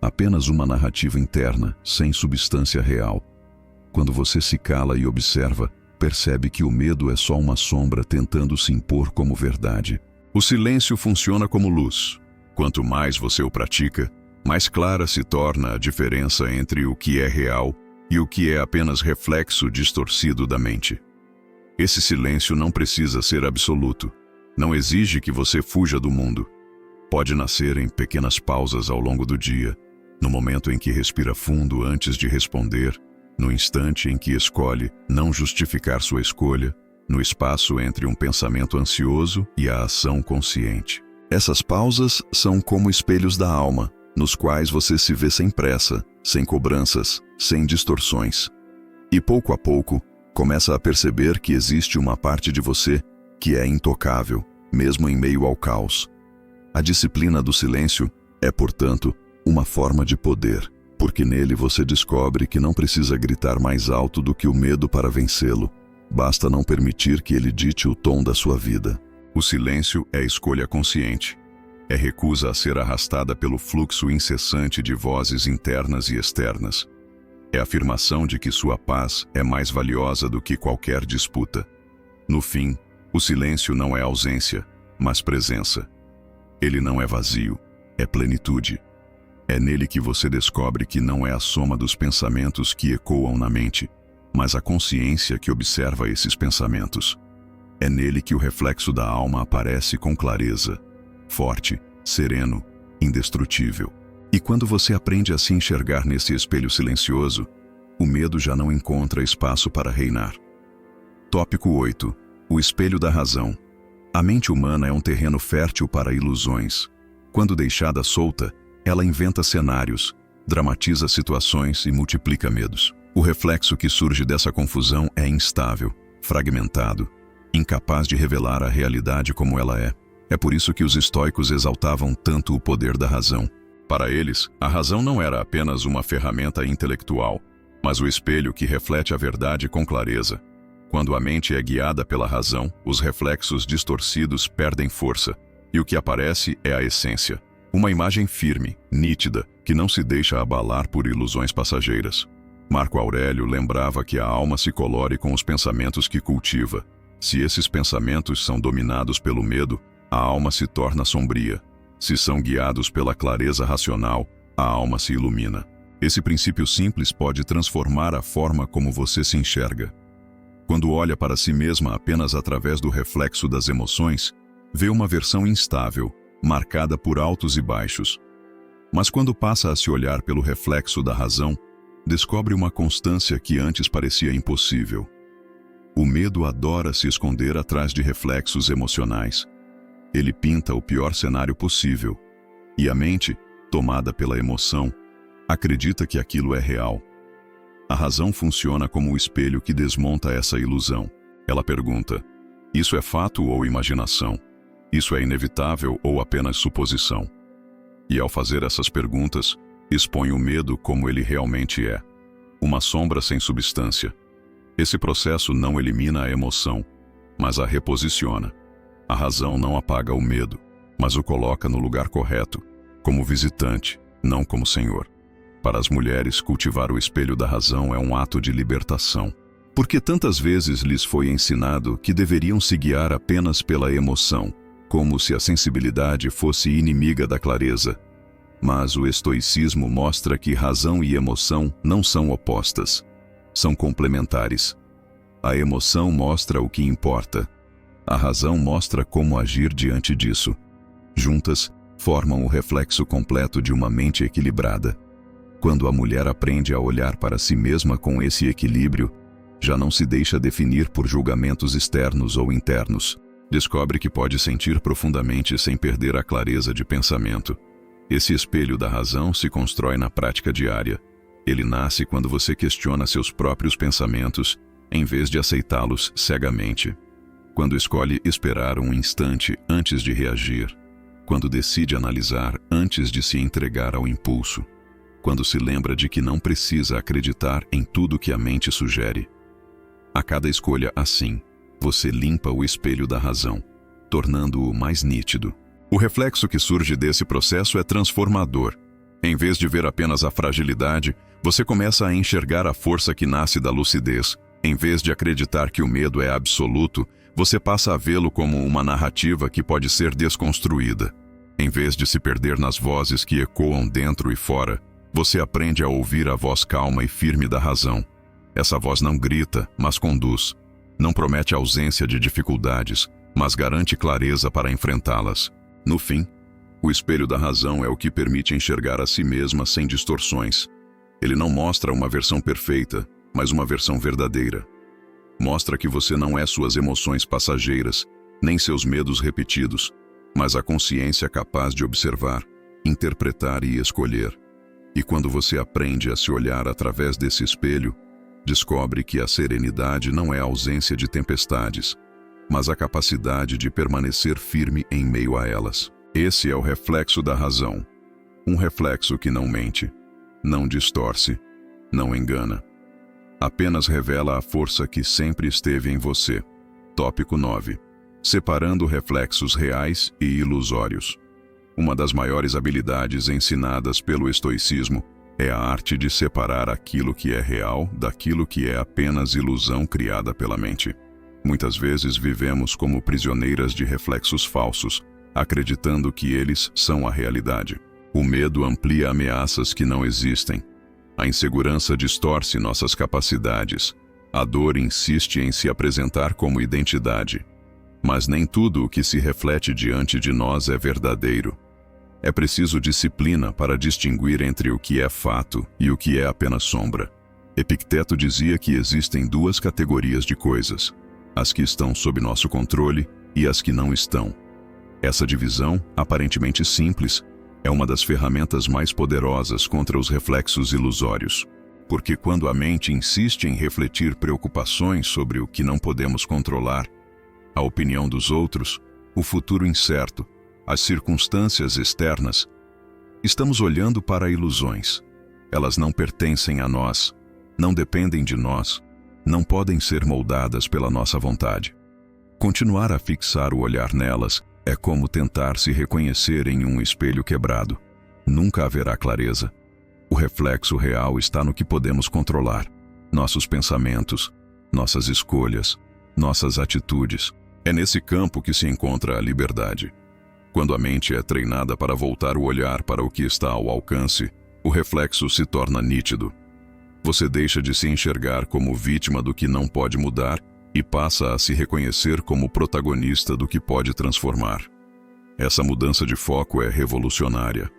Apenas uma narrativa interna, sem substância real. Quando você se cala e observa, percebe que o medo é só uma sombra tentando se impor como verdade. O silêncio funciona como luz. Quanto mais você o pratica, mais clara se torna a diferença entre o que é real e o que é apenas reflexo distorcido da mente. Esse silêncio não precisa ser absoluto. Não exige que você fuja do mundo. Pode nascer em pequenas pausas ao longo do dia, no momento em que respira fundo antes de responder, no instante em que escolhe não justificar sua escolha, no espaço entre um pensamento ansioso e a ação consciente. Essas pausas são como espelhos da alma, nos quais você se vê sem pressa, sem cobranças, sem distorções. E pouco a pouco, começa a perceber que existe uma parte de você que é intocável, mesmo em meio ao caos. A disciplina do silêncio é, portanto, uma forma de poder, porque nele você descobre que não precisa gritar mais alto do que o medo para vencê-lo. Basta não permitir que ele dite o tom da sua vida. O silêncio é escolha consciente. É recusa a ser arrastada pelo fluxo incessante de vozes internas e externas. É afirmação de que sua paz é mais valiosa do que qualquer disputa. No fim, o silêncio não é ausência, mas presença. Ele não é vazio, é plenitude. É nele que você descobre que não é a soma dos pensamentos que ecoam na mente, mas a consciência que observa esses pensamentos. É nele que o reflexo da alma aparece com clareza, forte, sereno, indestrutível. E quando você aprende a se enxergar nesse espelho silencioso, o medo já não encontra espaço para reinar. Tópico 8. O espelho da razão. A mente humana é um terreno fértil para ilusões. Quando deixada solta, ela inventa cenários, dramatiza situações e multiplica medos. O reflexo que surge dessa confusão é instável, fragmentado, incapaz de revelar a realidade como ela é. É por isso que os estoicos exaltavam tanto o poder da razão. Para eles, a razão não era apenas uma ferramenta intelectual, mas o espelho que reflete a verdade com clareza. Quando a mente é guiada pela razão, os reflexos distorcidos perdem força, e o que aparece é a essência. Uma imagem firme, nítida, que não se deixa abalar por ilusões passageiras. Marco Aurélio lembrava que a alma se colore com os pensamentos que cultiva. Se esses pensamentos são dominados pelo medo, a alma se torna sombria. Se são guiados pela clareza racional, a alma se ilumina. Esse princípio simples pode transformar a forma como você se enxerga. Quando olha para si mesma apenas através do reflexo das emoções, vê uma versão instável, marcada por altos e baixos. Mas quando passa a se olhar pelo reflexo da razão, descobre uma constância que antes parecia impossível. O medo adora se esconder atrás de reflexos emocionais. Ele pinta o pior cenário possível, e a mente, tomada pela emoção, acredita que aquilo é real. A razão funciona como o espelho que desmonta essa ilusão. Ela pergunta: isso é fato ou imaginação? Isso é inevitável ou apenas suposição? E ao fazer essas perguntas, expõe o medo como ele realmente é. Uma sombra sem substância. Esse processo não elimina a emoção, mas a reposiciona. A razão não apaga o medo, mas o coloca no lugar correto, como visitante, não como senhor. Para as mulheres, cultivar o espelho da razão é um ato de libertação. Porque tantas vezes lhes foi ensinado que deveriam se guiar apenas pela emoção, como se a sensibilidade fosse inimiga da clareza. Mas o estoicismo mostra que razão e emoção não são opostas, são complementares. A emoção mostra o que importa. A razão mostra como agir diante disso. Juntas, formam o reflexo completo de uma mente equilibrada. Quando a mulher aprende a olhar para si mesma com esse equilíbrio, já não se deixa definir por julgamentos externos ou internos. Descobre que pode sentir profundamente sem perder a clareza de pensamento. Esse espelho da razão se constrói na prática diária. Ele nasce quando você questiona seus próprios pensamentos, em vez de aceitá-los cegamente. Quando escolhe esperar um instante antes de reagir. quando decide analisar antes de se entregar ao impulso, quando se lembra de que não precisa acreditar em tudo que a mente sugere. A cada escolha assim, você limpa o espelho da razão, tornando-o mais nítido. O reflexo que surge desse processo é transformador. Em vez de ver apenas a fragilidade, você começa a enxergar a força que nasce da lucidez. Em vez de acreditar que o medo é absoluto, você passa a vê-lo como uma narrativa que pode ser desconstruída. Em vez de se perder nas vozes que ecoam dentro e fora, você aprende a ouvir a voz calma e firme da razão. Essa voz não grita, mas conduz. Não promete ausência de dificuldades, mas garante clareza para enfrentá-las. No fim, o espelho da razão é o que permite enxergar a si mesma sem distorções. Ele não mostra uma versão perfeita, mas uma versão verdadeira. Mostra que você não é suas emoções passageiras, nem seus medos repetidos, mas a consciência capaz de observar, interpretar e escolher. E quando você aprende a se olhar através desse espelho, descobre que a serenidade não é a ausência de tempestades, mas a capacidade de permanecer firme em meio a elas. Esse é o reflexo da razão. Um reflexo que não mente, não distorce, não engana. Apenas revela a força que sempre esteve em você. Tópico 9. Separando reflexos reais e ilusórios. Uma das maiores habilidades ensinadas pelo estoicismo é a arte de separar aquilo que é real daquilo que é apenas ilusão criada pela mente. Muitas vezes vivemos como prisioneiras de reflexos falsos, acreditando que eles são a realidade. O medo amplia ameaças que não existem. A insegurança distorce nossas capacidades. A dor insiste em se apresentar como identidade. Mas nem tudo o que se reflete diante de nós é verdadeiro. É preciso disciplina para distinguir entre o que é fato e o que é apenas sombra. Epicteto dizia que existem duas categorias de coisas: as que estão sob nosso controle e as que não estão. Essa divisão, aparentemente simples, é uma das ferramentas mais poderosas contra os reflexos ilusórios. Porque quando a mente insiste em refletir preocupações sobre o que não podemos controlar, a opinião dos outros, o futuro incerto, as circunstâncias externas, estamos olhando para ilusões. Elas não pertencem a nós, não dependem de nós, não podem ser moldadas pela nossa vontade. Continuar a fixar o olhar nelas é como tentar se reconhecer em um espelho quebrado. Nunca haverá clareza. O reflexo real está no que podemos controlar: nossos pensamentos, nossas escolhas, nossas atitudes. É nesse campo que se encontra a liberdade. Quando a mente é treinada para voltar o olhar para o que está ao alcance, o reflexo se torna nítido. Você deixa de se enxergar como vítima do que não pode mudar e passa a se reconhecer como protagonista do que pode transformar. Essa mudança de foco é revolucionária.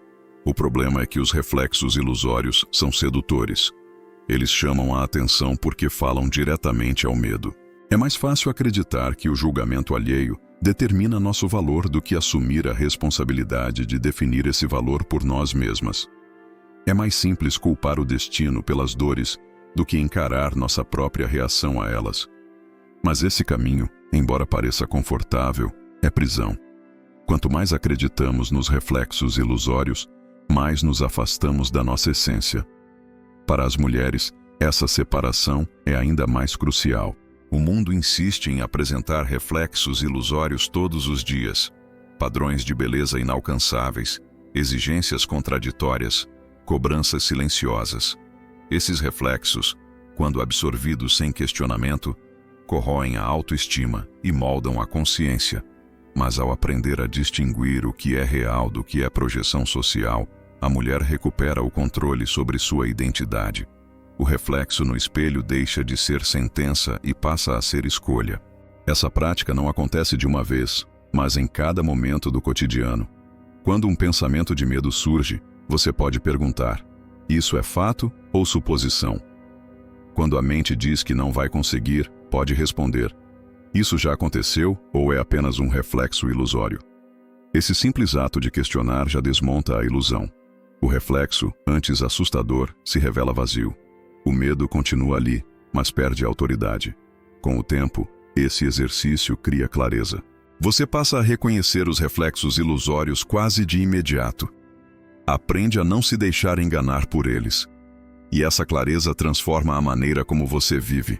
O problema é que os reflexos ilusórios são sedutores. Eles chamam a atenção porque falam diretamente ao medo. É mais fácil acreditar que o julgamento alheio determina nosso valor do que assumir a responsabilidade de definir esse valor por nós mesmas. É mais simples culpar o destino pelas dores do que encarar nossa própria reação a elas. Mas esse caminho, embora pareça confortável, é prisão. Quanto mais acreditamos nos reflexos ilusórios, mais nos afastamos da nossa essência. Para as mulheres, essa separação é ainda mais crucial. O mundo insiste em apresentar reflexos ilusórios todos os dias, padrões de beleza inalcançáveis, exigências contraditórias, cobranças silenciosas. Esses reflexos, quando absorvidos sem questionamento, corroem a autoestima e moldam a consciência. Mas ao aprender a distinguir o que é real do que é projeção social, a mulher recupera o controle sobre sua identidade. O reflexo no espelho deixa de ser sentença e passa a ser escolha. Essa prática não acontece de uma vez, mas em cada momento do cotidiano. Quando um pensamento de medo surge, você pode perguntar: isso é fato ou suposição? Quando a mente diz que não vai conseguir, pode responder: isso já aconteceu ou é apenas um reflexo ilusório? Esse simples ato de questionar já desmonta a ilusão. O reflexo, antes assustador, se revela vazio. O medo continua ali, mas perde a autoridade. Com o tempo, esse exercício cria clareza. Você passa a reconhecer os reflexos ilusórios quase de imediato. Aprende a não se deixar enganar por eles. E essa clareza transforma a maneira como você vive.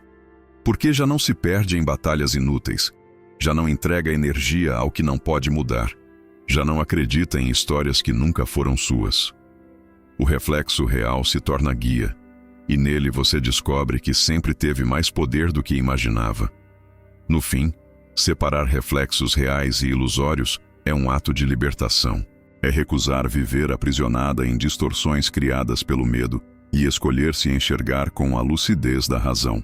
Porque já não se perde em batalhas inúteis. Já não entrega energia ao que não pode mudar. Já não acredita em histórias que nunca foram suas. O reflexo real se torna guia. E nele você descobre que sempre teve mais poder do que imaginava. No fim, separar reflexos reais e ilusórios é um ato de libertação. É recusar viver aprisionada em distorções criadas pelo medo e escolher se enxergar com a lucidez da razão.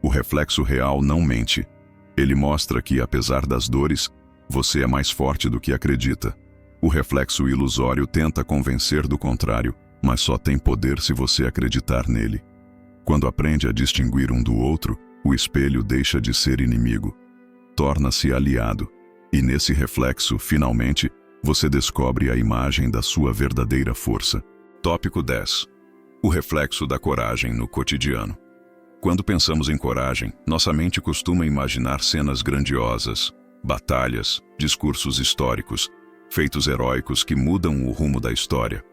O reflexo real não mente. Ele mostra que, apesar das dores, você é mais forte do que acredita. O reflexo ilusório tenta convencer do contrário, mas só tem poder se você acreditar nele. Quando aprende a distinguir um do outro, o espelho deixa de ser inimigo. Torna-se aliado. E nesse reflexo, finalmente, você descobre a imagem da sua verdadeira força. Tópico 10. O reflexo da coragem no cotidiano. Quando pensamos em coragem, nossa mente costuma imaginar cenas grandiosas, batalhas, discursos históricos, feitos heróicos que mudam o rumo da história.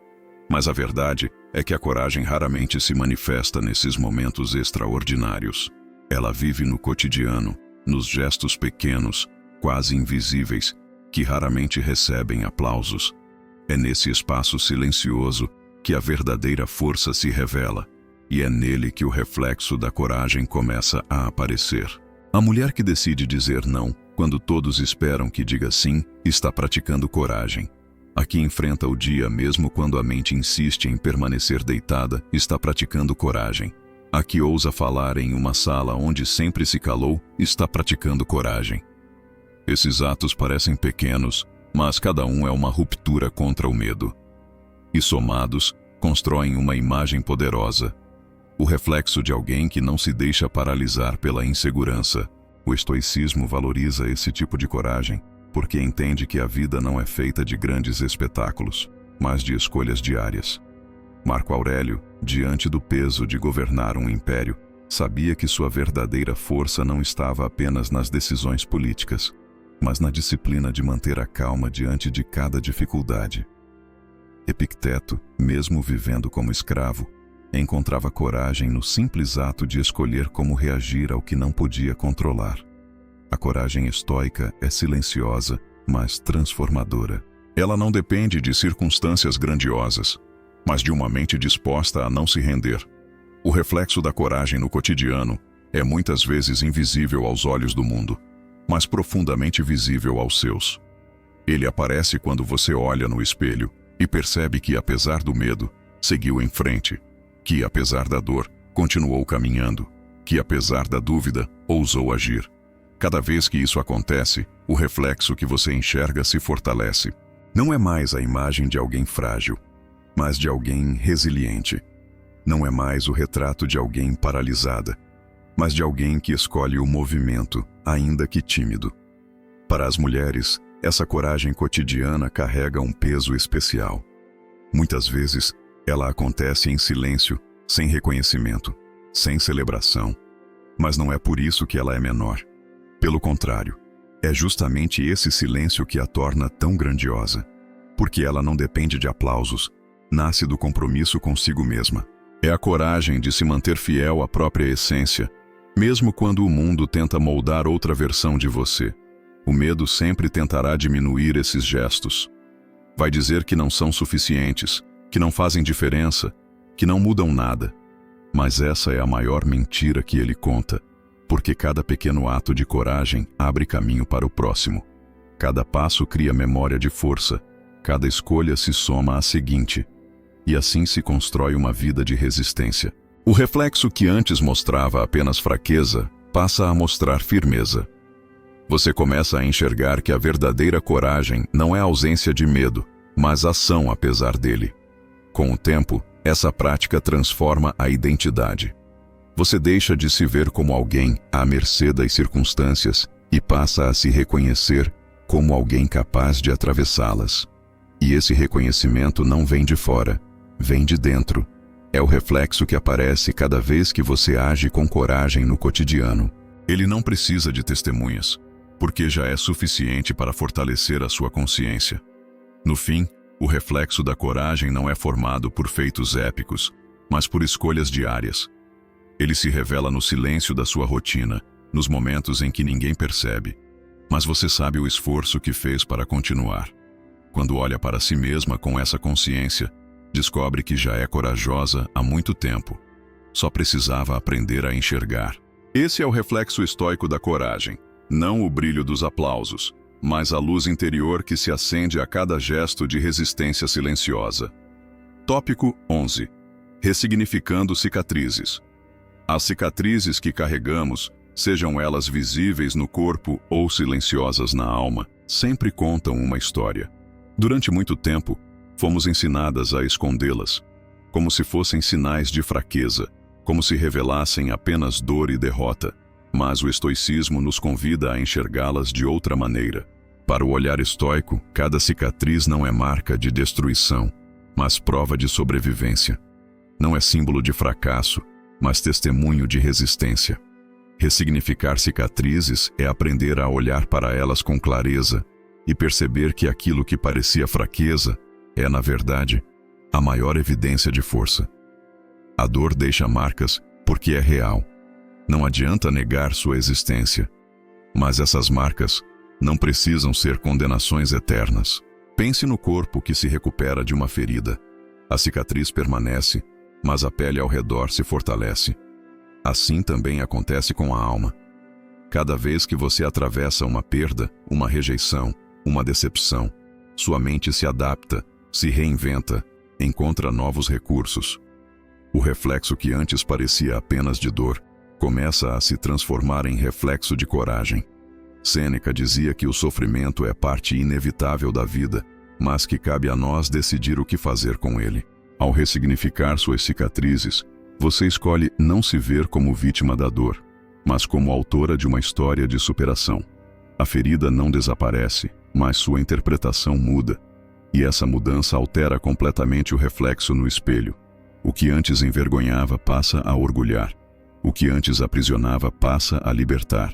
Mas a verdade é que a coragem raramente se manifesta nesses momentos extraordinários. Ela vive no cotidiano, nos gestos pequenos, quase invisíveis, que raramente recebem aplausos. É nesse espaço silencioso que a verdadeira força se revela, e é nele que o reflexo da coragem começa a aparecer. A mulher que decide dizer não, quando todos esperam que diga sim, está praticando coragem. A que enfrenta o dia mesmo quando a mente insiste em permanecer deitada, está praticando coragem. A que ousa falar em uma sala onde sempre se calou, está praticando coragem. Esses atos parecem pequenos, mas cada um é uma ruptura contra o medo. E somados, constroem uma imagem poderosa. O reflexo de alguém que não se deixa paralisar pela insegurança. O estoicismo valoriza esse tipo de coragem, porque entende que a vida não é feita de grandes espetáculos, mas de escolhas diárias. Marco Aurélio, diante do peso de governar um império, sabia que sua verdadeira força não estava apenas nas decisões políticas, mas na disciplina de manter a calma diante de cada dificuldade. Epicteto, mesmo vivendo como escravo, encontrava coragem no simples ato de escolher como reagir ao que não podia controlar. A coragem estoica é silenciosa, mas transformadora. Ela não depende de circunstâncias grandiosas, mas de uma mente disposta a não se render. O reflexo da coragem no cotidiano é muitas vezes invisível aos olhos do mundo, mas profundamente visível aos seus. Ele aparece quando você olha no espelho e percebe que, apesar do medo, seguiu em frente, que, apesar da dor, continuou caminhando, que, apesar da dúvida, ousou agir. Cada vez que isso acontece, o reflexo que você enxerga se fortalece. Não é mais a imagem de alguém frágil, mas de alguém resiliente. Não é mais o retrato de alguém paralisada, mas de alguém que escolhe o movimento, ainda que tímido. Para as mulheres, essa coragem cotidiana carrega um peso especial. Muitas vezes, ela acontece em silêncio, sem reconhecimento, sem celebração. Mas não é por isso que ela é menor. Pelo contrário, é justamente esse silêncio que a torna tão grandiosa. Porque ela não depende de aplausos, nasce do compromisso consigo mesma. É a coragem de se manter fiel à própria essência, mesmo quando o mundo tenta moldar outra versão de você. O medo sempre tentará diminuir esses gestos. Vai dizer que não são suficientes, que não fazem diferença, que não mudam nada. Mas essa é a maior mentira que ele conta, porque cada pequeno ato de coragem abre caminho para o próximo. Cada passo cria memória de força, cada escolha se soma à seguinte, e assim se constrói uma vida de resistência. O reflexo que antes mostrava apenas fraqueza passa a mostrar firmeza. Você começa a enxergar que a verdadeira coragem não é ausência de medo, mas ação apesar dele. Com o tempo, essa prática transforma a identidade. Você deixa de se ver como alguém à mercê das circunstâncias e passa a se reconhecer como alguém capaz de atravessá-las. E esse reconhecimento não vem de fora, vem de dentro. É o reflexo que aparece cada vez que você age com coragem no cotidiano. Ele não precisa de testemunhas. porque já é suficiente para fortalecer a sua consciência. No fim, o reflexo da coragem não é formado por feitos épicos, mas por escolhas diárias. Ele se revela no silêncio da sua rotina, nos momentos em que ninguém percebe, mas você sabe o esforço que fez para continuar. Quando olha para si mesma com essa consciência, descobre que já é corajosa há muito tempo. Só precisava aprender a enxergar. Esse é o reflexo estoico da coragem, não o brilho dos aplausos, mas a luz interior que se acende a cada gesto de resistência silenciosa. Tópico 11. Ressignificando cicatrizes. As cicatrizes que carregamos, sejam elas visíveis no corpo ou silenciosas na alma, sempre contam uma história. Durante muito tempo, fomos ensinadas a escondê-las, como se fossem sinais de fraqueza, como se revelassem apenas dor e derrota. Mas o estoicismo nos convida a enxergá-las de outra maneira. Para o olhar estoico, cada cicatriz não é marca de destruição, mas prova de sobrevivência. Não é símbolo de fracasso, mas testemunho de resistência. Ressignificar cicatrizes é aprender a olhar para elas com clareza e perceber que aquilo que parecia fraqueza é, na verdade, a maior evidência de força. A dor deixa marcas porque é real. Não adianta negar sua existência. Mas essas marcas não precisam ser condenações eternas. Pense no corpo que se recupera de uma ferida. A cicatriz permanece, mas a pele ao redor se fortalece. Assim também acontece com a alma. Cada vez que você atravessa uma perda, uma rejeição, uma decepção, sua mente se adapta, se reinventa, encontra novos recursos. O reflexo que antes parecia apenas de dor, começa a se transformar em reflexo de coragem. Sêneca dizia que o sofrimento é parte inevitável da vida, mas que cabe a nós decidir o que fazer com ele. Ao ressignificar suas cicatrizes, você escolhe não se ver como vítima da dor, mas como autora de uma história de superação. A ferida não desaparece, mas sua interpretação muda, e essa mudança altera completamente o reflexo no espelho. O que antes envergonhava passa a orgulhar. O que antes aprisionava passa a libertar.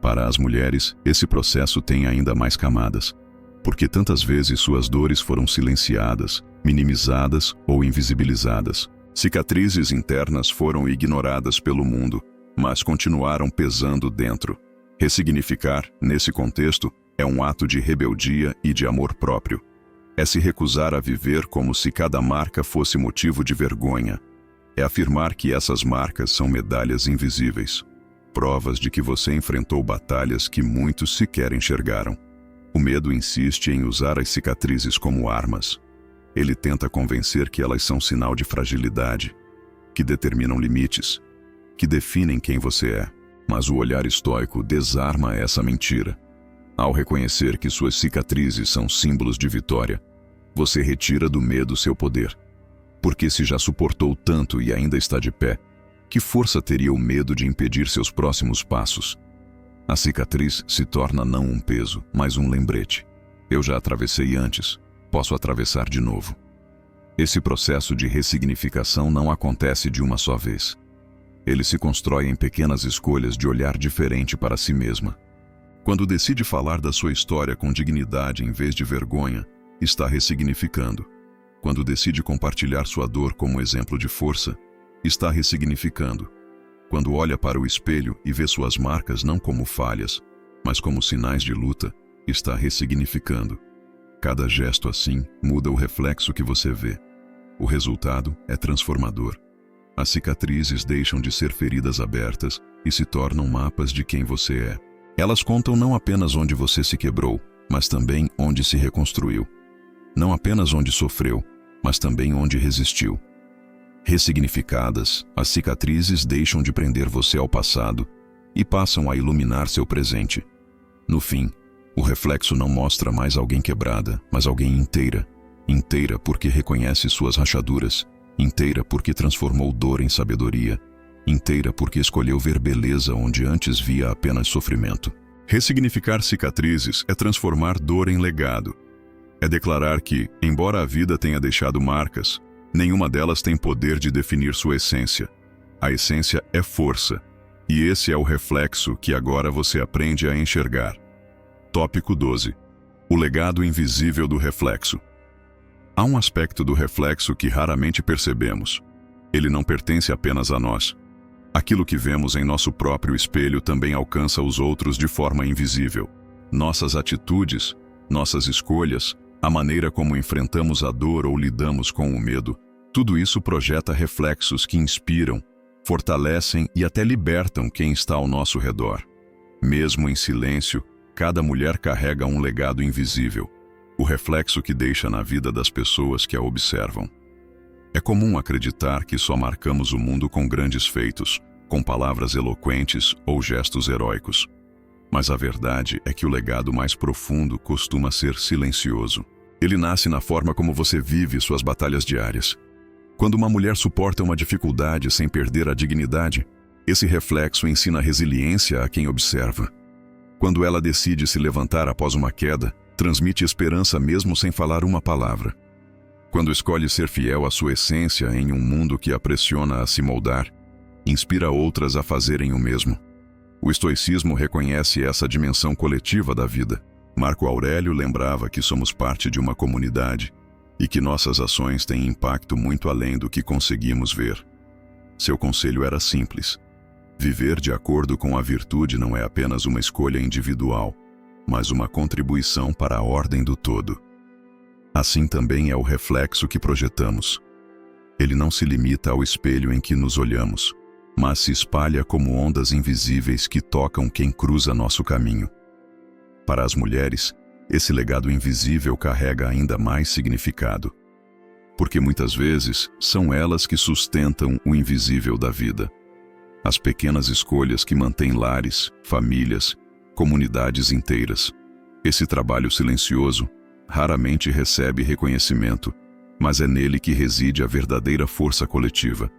Para as mulheres, esse processo tem ainda mais camadas, porque tantas vezes suas dores foram silenciadas, minimizadas ou invisibilizadas. Cicatrizes internas foram ignoradas pelo mundo, mas continuaram pesando dentro. Ressignificar, nesse contexto, é um ato de rebeldia e de amor próprio. É se recusar a viver como se cada marca fosse motivo de vergonha. É afirmar que essas marcas são medalhas invisíveis, provas de que você enfrentou batalhas que muitos sequer enxergaram. O medo insiste em usar as cicatrizes como armas. Ele tenta convencer que elas são sinal de fragilidade, que determinam limites, que definem quem você é. Mas o olhar estoico desarma essa mentira. Ao reconhecer que suas cicatrizes são símbolos de vitória, você retira do medo seu poder. Porque se já suportou tanto e ainda está de pé, que força teria o medo de impedir seus próximos passos? A cicatriz se torna não um peso, mas um lembrete. Eu já atravessei antes, posso atravessar de novo. Esse processo de ressignificação não acontece de uma só vez. Ele se constrói em pequenas escolhas de olhar diferente para si mesma. Quando decide falar da sua história com dignidade em vez de vergonha, está ressignificando. Quando decide compartilhar sua dor como exemplo de força, está ressignificando. Quando olha para o espelho e vê suas marcas não como falhas, mas como sinais de luta, está ressignificando. Cada gesto assim muda o reflexo que você vê. O resultado é transformador. As cicatrizes deixam de ser feridas abertas e se tornam mapas de quem você é. Elas contam não apenas onde você se quebrou, mas também onde se reconstruiu. Não apenas onde sofreu, mas também onde resistiu. Ressignificadas, as cicatrizes deixam de prender você ao passado e passam a iluminar seu presente. No fim, o reflexo não mostra mais alguém quebrada, mas alguém inteira. Inteira porque reconhece suas rachaduras, inteira porque transformou dor em sabedoria, inteira porque escolheu ver beleza onde antes via apenas sofrimento. Ressignificar cicatrizes é transformar dor em legado. É declarar que, embora a vida tenha deixado marcas, nenhuma delas tem poder de definir sua essência. A essência é força, e esse é o reflexo que agora você aprende a enxergar. Tópico 12. O legado invisível do reflexo. Há um aspecto do reflexo que raramente percebemos. Ele não pertence apenas a nós. Aquilo que vemos em nosso próprio espelho também alcança os outros de forma invisível. Nossas atitudes, nossas escolhas, a maneira como enfrentamos a dor ou lidamos com o medo, tudo isso projeta reflexos que inspiram, fortalecem e até libertam quem está ao nosso redor. Mesmo em silêncio, cada mulher carrega um legado invisível, o reflexo que deixa na vida das pessoas que a observam. É comum acreditar que só marcamos o mundo com grandes feitos, com palavras eloquentes ou gestos heróicos. Mas a verdade é que o legado mais profundo costuma ser silencioso. Ele nasce na forma como você vive suas batalhas diárias. Quando uma mulher suporta uma dificuldade sem perder a dignidade, esse reflexo ensina resiliência a quem observa. Quando ela decide se levantar após uma queda, transmite esperança mesmo sem falar uma palavra. Quando escolhe ser fiel à sua essência em um mundo que a pressiona a se moldar, inspira outras a fazerem o mesmo. O estoicismo reconhece essa dimensão coletiva da vida. Marco Aurélio lembrava que somos parte de uma comunidade e que nossas ações têm impacto muito além do que conseguimos ver. Seu conselho era simples. Viver de acordo com a virtude não é apenas uma escolha individual, mas uma contribuição para a ordem do todo. Assim também é o reflexo que projetamos. Ele não se limita ao espelho em que nos olhamos, mas se espalha como ondas invisíveis que tocam quem cruza nosso caminho. Para as mulheres, esse legado invisível carrega ainda mais significado, porque muitas vezes são elas que sustentam o invisível da vida. As pequenas escolhas que mantêm lares, famílias, comunidades inteiras. Esse trabalho silencioso raramente recebe reconhecimento, mas é nele que reside a verdadeira força coletiva.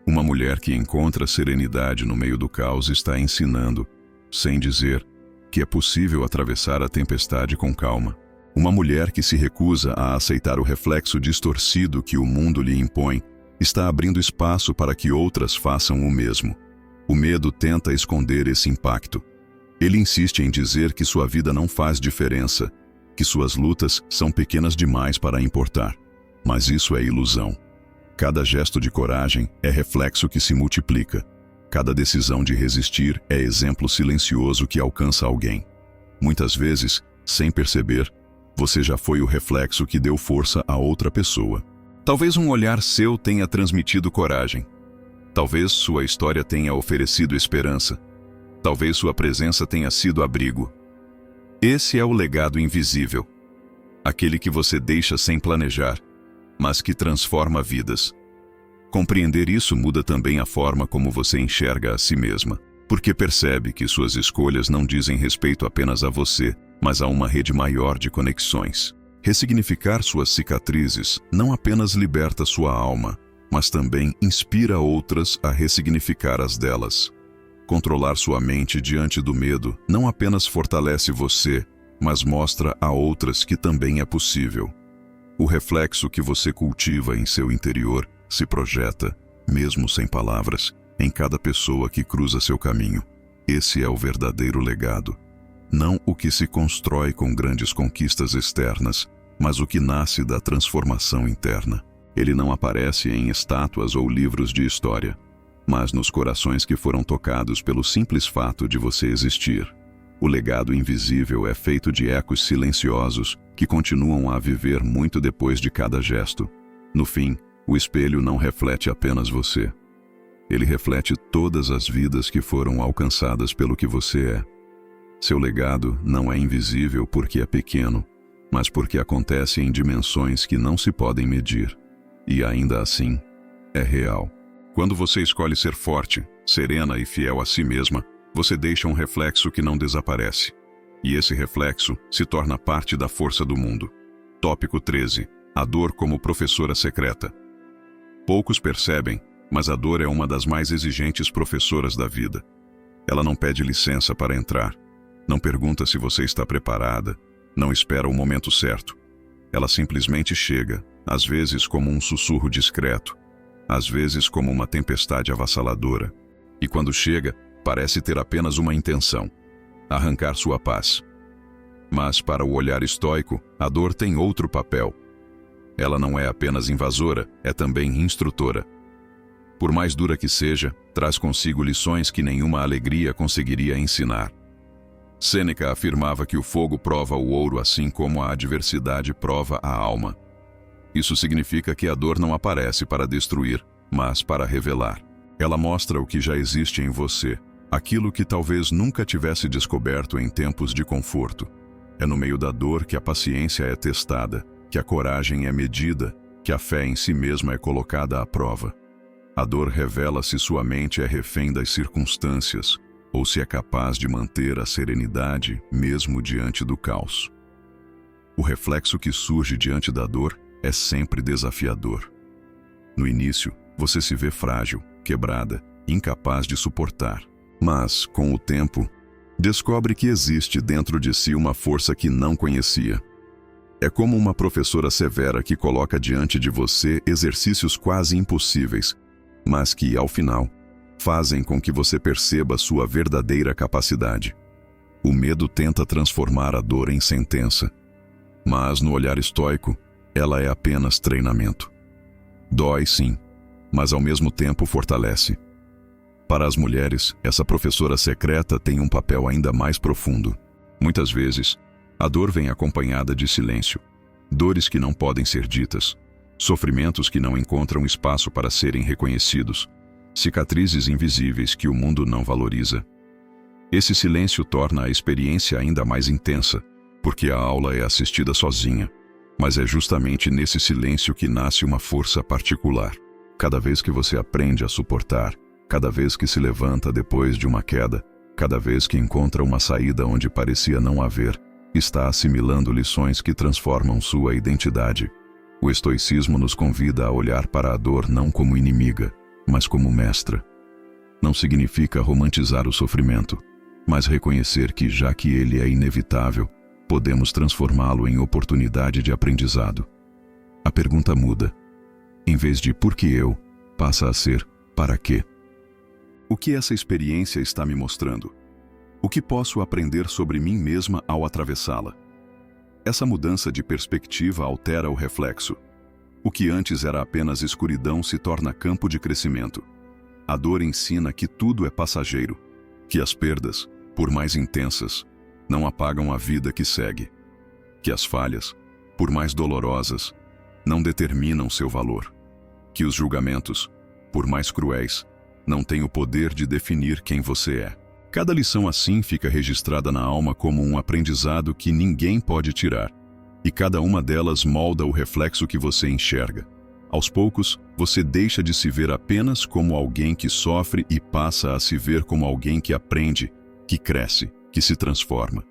Uma mulher que encontra serenidade no meio do caos está ensinando, sem dizer, que é possível atravessar a tempestade com calma. Uma mulher que se recusa a aceitar o reflexo distorcido que o mundo lhe impõe, está abrindo espaço para que outras façam o mesmo. O medo tenta esconder esse impacto. Ele insiste em dizer que sua vida não faz diferença, que suas lutas são pequenas demais para importar. Mas isso é ilusão. Cada gesto de coragem é reflexo que se multiplica. Cada decisão de resistir é exemplo silencioso que alcança alguém. Muitas vezes, sem perceber, você já foi o reflexo que deu força a outra pessoa. Talvez um olhar seu tenha transmitido coragem. Talvez sua história tenha oferecido esperança. Talvez sua presença tenha sido abrigo. Esse é o legado invisível. Aquele que você deixa sem planejar, mas que transforma vidas. Compreender isso muda também a forma como você enxerga a si mesma, porque percebe que suas escolhas não dizem respeito apenas a você, mas a uma rede maior de conexões. Ressignificar suas cicatrizes não apenas liberta sua alma, mas também inspira outras a ressignificar as delas. Controlar sua mente diante do medo não apenas fortalece você, mas mostra a outras que também é possível. O reflexo que você cultiva em seu interior se projeta, mesmo sem palavras, em cada pessoa que cruza seu caminho. Esse é o verdadeiro legado. Não o que se constrói com grandes conquistas externas, mas o que nasce da transformação interna. Ele não aparece em estátuas ou livros de história, mas nos corações que foram tocados pelo simples fato de você existir. O legado invisível é feito de ecos silenciosos que continuam a viver muito depois de cada gesto. No fim, o espelho não reflete apenas você. Ele reflete todas as vidas que foram alcançadas pelo que você é. Seu legado não é invisível porque é pequeno, mas porque acontece em dimensões que não se podem medir. E ainda assim, é real. Quando você escolhe ser forte, serena e fiel a si mesma, você deixa um reflexo que não desaparece. E esse reflexo se torna parte da força do mundo. Tópico 13. A dor como professora secreta. Poucos percebem, mas a dor é uma das mais exigentes professoras da vida. Ela não pede licença para entrar, não pergunta se você está preparada, não espera o momento certo. Ela simplesmente chega, às vezes como um sussurro discreto, às vezes como uma tempestade avassaladora. E quando chega, parece ter apenas uma intenção: arrancar sua paz. Mas, para o olhar estoico, a dor tem outro papel. Ela não é apenas invasora, é também instrutora. Por mais dura que seja, traz consigo lições que nenhuma alegria conseguiria ensinar. Sêneca afirmava que o fogo prova o ouro assim como a adversidade prova a alma. Isso significa que a dor não aparece para destruir, mas para revelar. Ela mostra o que já existe em você, aquilo que talvez nunca tivesse descoberto em tempos de conforto. É no meio da dor que a paciência é testada, que a coragem é medida, que a fé em si mesma é colocada à prova. A dor revela se sua mente é refém das circunstâncias, ou se é capaz de manter a serenidade mesmo diante do caos. O reflexo que surge diante da dor é sempre desafiador. No início, você se vê frágil, quebrada, incapaz de suportar. Mas, com o tempo, descobre que existe dentro de si uma força que não conhecia. É como uma professora severa que coloca diante de você exercícios quase impossíveis, mas que, ao final, fazem com que você perceba sua verdadeira capacidade. O medo tenta transformar a dor em sentença, mas no olhar estoico, ela é apenas treinamento. Dói sim, mas ao mesmo tempo fortalece. Para as mulheres, essa professora secreta tem um papel ainda mais profundo. Muitas vezes, a dor vem acompanhada de silêncio, dores que não podem ser ditas, sofrimentos que não encontram espaço para serem reconhecidos, cicatrizes invisíveis que o mundo não valoriza. Esse silêncio torna a experiência ainda mais intensa, porque a aula é assistida sozinha. Mas é justamente nesse silêncio que nasce uma força particular. Cada vez que você aprende a suportar, cada vez que se levanta depois de uma queda, cada vez que encontra uma saída onde parecia não haver, está assimilando lições que transformam sua identidade. O estoicismo nos convida a olhar para a dor não como inimiga, mas como mestra. Não significa romantizar o sofrimento, mas reconhecer que, já que ele é inevitável, podemos transformá-lo em oportunidade de aprendizado. A pergunta muda. Em vez de por que eu, passa a ser para quê? O que essa experiência está me mostrando? O que posso aprender sobre mim mesma ao atravessá-la? Essa mudança de perspectiva altera o reflexo. O que antes era apenas escuridão se torna campo de crescimento. A dor ensina que tudo é passageiro, que as perdas, por mais intensas, não apagam a vida que segue, que as falhas, por mais dolorosas, não determinam seu valor, que os julgamentos, por mais cruéis, não têm o poder de definir quem você é. Cada lição assim fica registrada na alma como um aprendizado que ninguém pode tirar, e cada uma delas molda o reflexo que você enxerga. Aos poucos, você deixa de se ver apenas como alguém que sofre e passa a se ver como alguém que aprende, que cresce, que se transforma.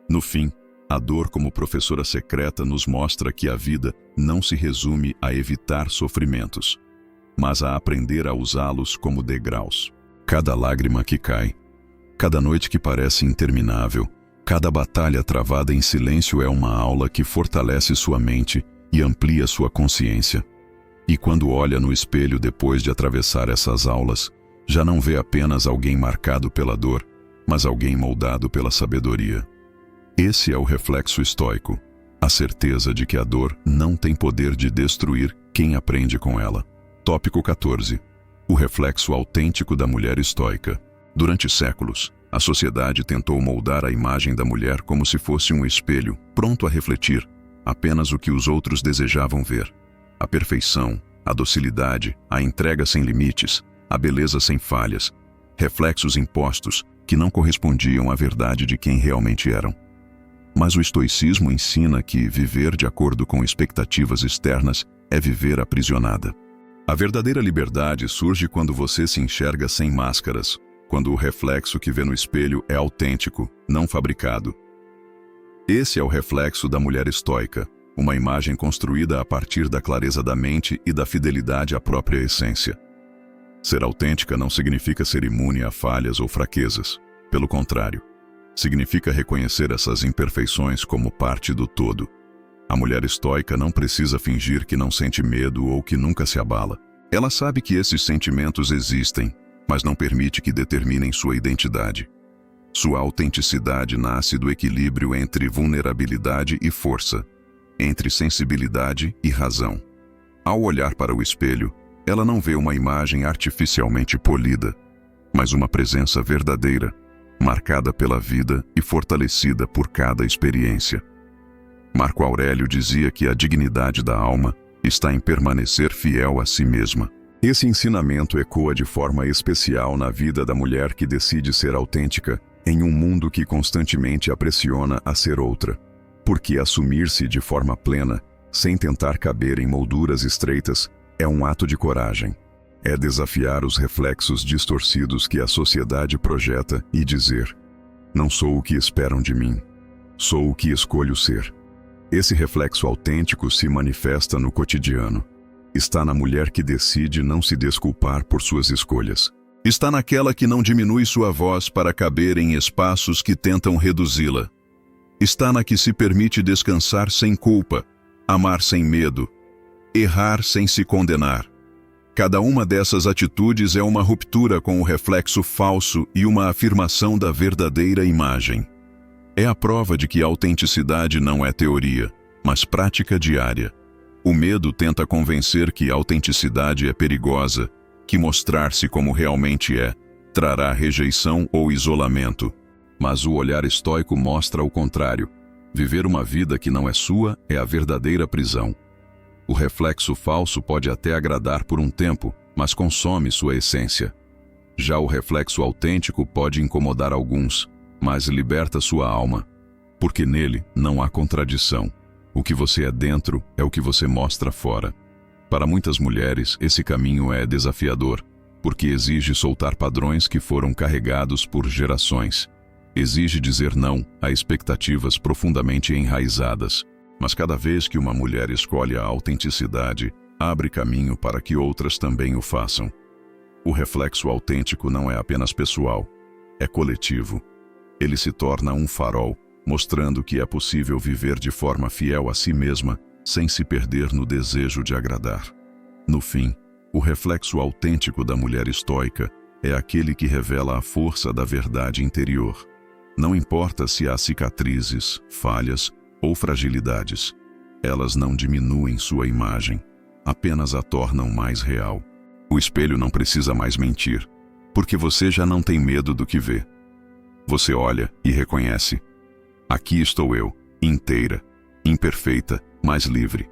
No fim, a dor como professora secreta nos mostra que a vida não se resume a evitar sofrimentos, mas a aprender a usá-los como degraus. Cada lágrima que cai, cada noite que parece interminável, cada batalha travada em silêncio é uma aula que fortalece sua mente e amplia sua consciência. E quando olha no espelho depois de atravessar essas aulas, já não vê apenas alguém marcado pela dor, mas alguém moldado pela sabedoria. Esse é o reflexo estoico, a certeza de que a dor não tem poder de destruir quem aprende com ela. Tópico 14. O reflexo autêntico da mulher estoica. Durante séculos, a sociedade tentou moldar a imagem da mulher como se fosse um espelho, pronto a refletir apenas o que os outros desejavam ver. A perfeição, a docilidade, a entrega sem limites, a beleza sem falhas, reflexos impostos que não correspondiam à verdade de quem realmente eram. Mas o estoicismo ensina que viver de acordo com expectativas externas é viver aprisionada. A verdadeira liberdade surge quando você se enxerga sem máscaras, quando o reflexo que vê no espelho é autêntico, não fabricado. Esse é o reflexo da mulher estoica, uma imagem construída a partir da clareza da mente e da fidelidade à própria essência. Ser autêntica não significa ser imune a falhas ou fraquezas. Pelo contrário, significa reconhecer essas imperfeições como parte do todo. A mulher estoica não precisa fingir que não sente medo ou que nunca se abala. Ela sabe que esses sentimentos existem, mas não permite que determinem sua identidade. Sua autenticidade nasce do equilíbrio entre vulnerabilidade e força, entre sensibilidade e razão. Ao olhar para o espelho, ela não vê uma imagem artificialmente polida, mas uma presença verdadeira, marcada pela vida e fortalecida por cada experiência. Marco Aurélio dizia que a dignidade da alma está em permanecer fiel a si mesma. Esse ensinamento ecoa de forma especial na vida da mulher que decide ser autêntica em um mundo que constantemente a pressiona a ser outra. Porque assumir-se de forma plena, sem tentar caber em molduras estreitas, é um ato de coragem. É desafiar os reflexos distorcidos que a sociedade projeta e dizer: não sou o que esperam de mim, sou o que escolho ser. Esse reflexo autêntico se manifesta no cotidiano. Está na mulher que decide não se desculpar por suas escolhas. Está naquela que não diminui sua voz para caber em espaços que tentam reduzi-la. Está na que se permite descansar sem culpa, amar sem medo, errar sem se condenar. Cada uma dessas atitudes é uma ruptura com o reflexo falso e uma afirmação da verdadeira imagem. É a prova de que a autenticidade não é teoria, mas prática diária. O medo tenta convencer que a autenticidade é perigosa, que mostrar-se como realmente é trará rejeição ou isolamento. Mas o olhar estoico mostra o contrário. Viver uma vida que não é sua é a verdadeira prisão. O reflexo falso pode até agradar por um tempo, mas consome sua essência. Já o reflexo autêntico pode incomodar alguns, mas liberta sua alma, porque nele não há contradição. O que você é dentro é o que você mostra fora. Para muitas mulheres, esse caminho é desafiador, porque exige soltar padrões que foram carregados por gerações. Exige dizer não a expectativas profundamente enraizadas. Mas cada vez que uma mulher escolhe a autenticidade, abre caminho para que outras também o façam. O reflexo autêntico não é apenas pessoal, é coletivo. Ele se torna um farol, mostrando que é possível viver de forma fiel a si mesma, sem se perder no desejo de agradar. No fim, o reflexo autêntico da mulher estoica é aquele que revela a força da verdade interior. Não importa se há cicatrizes, falhas ou fragilidades, elas não diminuem sua imagem, apenas a tornam mais real. O espelho não precisa mais mentir, porque você já não tem medo do que vê. Você olha e reconhece: aqui estou eu, inteira, imperfeita, mas livre.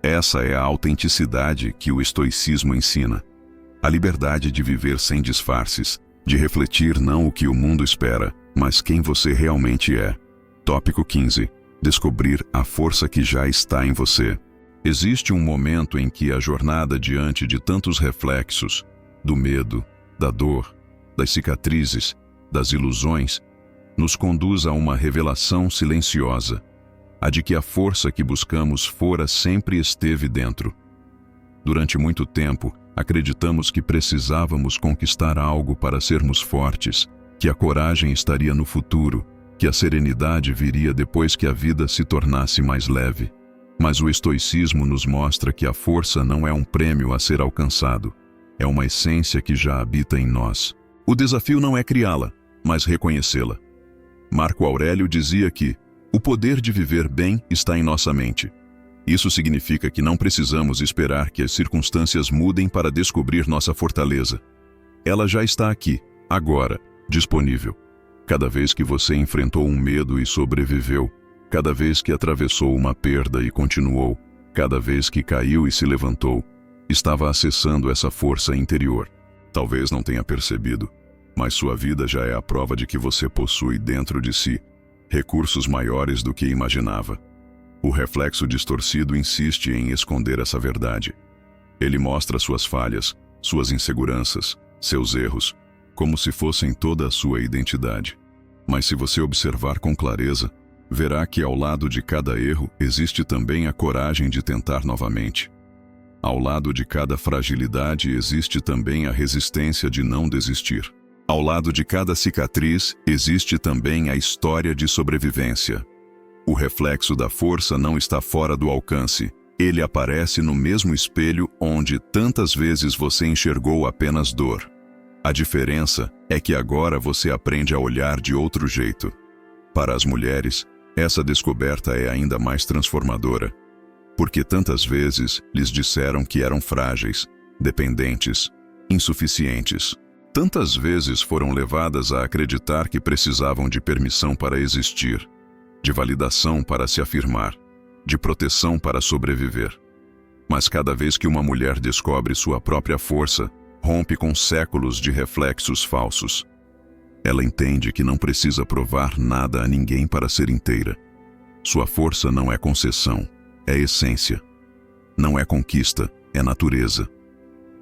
Essa é a autenticidade que o estoicismo ensina. A liberdade de viver sem disfarces, de refletir não o que o mundo espera, mas quem você realmente é. Tópico 15. Descobrir a força que já está em você. Existe um momento em que a jornada diante de tantos reflexos, do medo, da dor, das cicatrizes, das ilusões, nos conduz a uma revelação silenciosa, a de que a força que buscamos fora sempre esteve dentro. Durante muito tempo, acreditamos que precisávamos conquistar algo para sermos fortes, que a coragem estaria no futuro, que a serenidade viria depois que a vida se tornasse mais leve. Mas o estoicismo nos mostra que a força não é um prêmio a ser alcançado, é uma essência que já habita em nós. O desafio não é criá-la, mas reconhecê-la. Marco Aurélio dizia que o poder de viver bem está em nossa mente. Isso significa que não precisamos esperar que as circunstâncias mudem para descobrir nossa fortaleza. Ela já está aqui, agora, disponível. Cada vez que você enfrentou um medo e sobreviveu, cada vez que atravessou uma perda e continuou, cada vez que caiu e se levantou, estava acessando essa força interior. Talvez não tenha percebido, mas sua vida já é a prova de que você possui dentro de si recursos maiores do que imaginava. O reflexo distorcido insiste em esconder essa verdade. Ele mostra suas falhas, suas inseguranças, seus erros, como se fossem toda a sua identidade. Mas se você observar com clareza, verá que ao lado de cada erro existe também a coragem de tentar novamente. Ao lado de cada fragilidade existe também a resistência de não desistir. Ao lado de cada cicatriz existe também a história de sobrevivência. O reflexo da força não está fora do alcance. Ele aparece no mesmo espelho onde tantas vezes você enxergou apenas dor. A diferença é que agora você aprende a olhar de outro jeito. Para as mulheres, essa descoberta é ainda mais transformadora, porque tantas vezes lhes disseram que eram frágeis, dependentes, insuficientes. Tantas vezes foram levadas a acreditar que precisavam de permissão para existir, de validação para se afirmar, de proteção para sobreviver. Mas cada vez que uma mulher descobre sua própria força, rompe com séculos de reflexos falsos. Ela entende que não precisa provar nada a ninguém para ser inteira. Sua força não é concessão, é essência. Não é conquista, é natureza.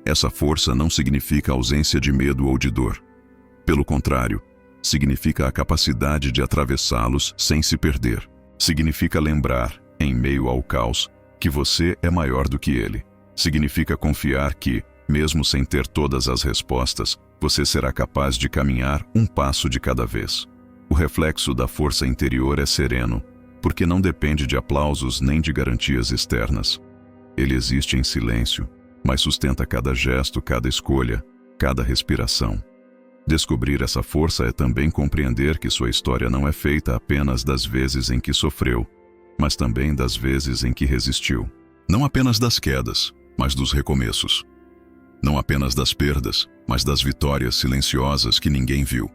Essa força não significa ausência de medo ou de dor. Pelo contrário, significa a capacidade de atravessá-los sem se perder. Significa lembrar, em meio ao caos, que você é maior do que ele. Significa confiar que, mesmo sem ter todas as respostas, você será capaz de caminhar um passo de cada vez. O reflexo da força interior é sereno, porque não depende de aplausos nem de garantias externas. Ele existe em silêncio, mas sustenta cada gesto, cada escolha, cada respiração. Descobrir essa força é também compreender que sua história não é feita apenas das vezes em que sofreu, mas também das vezes em que resistiu. Não apenas das quedas, mas dos recomeços. Não apenas das perdas, mas das vitórias silenciosas que ninguém viu.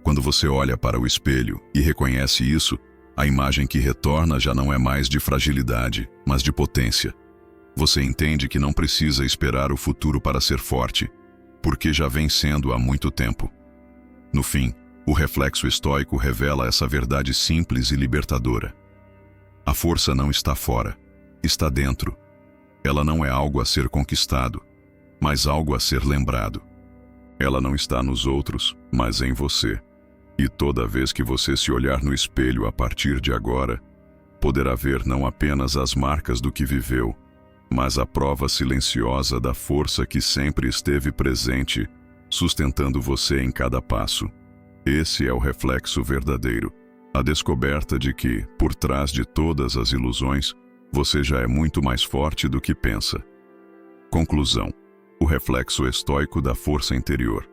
Quando você olha para o espelho e reconhece isso, a imagem que retorna já não é mais de fragilidade, mas de potência. Você entende que não precisa esperar o futuro para ser forte, porque já vem sendo há muito tempo. No fim, o reflexo estoico revela essa verdade simples e libertadora. A força não está fora, está dentro. Ela não é algo a ser conquistado, mas algo a ser lembrado. Ela não está nos outros, mas em você. E toda vez que você se olhar no espelho a partir de agora, poderá ver não apenas as marcas do que viveu, mas a prova silenciosa da força que sempre esteve presente, sustentando você em cada passo. Esse é o reflexo verdadeiro, a descoberta de que, por trás de todas as ilusões, você já é muito mais forte do que pensa. Conclusão: o reflexo estoico da força interior.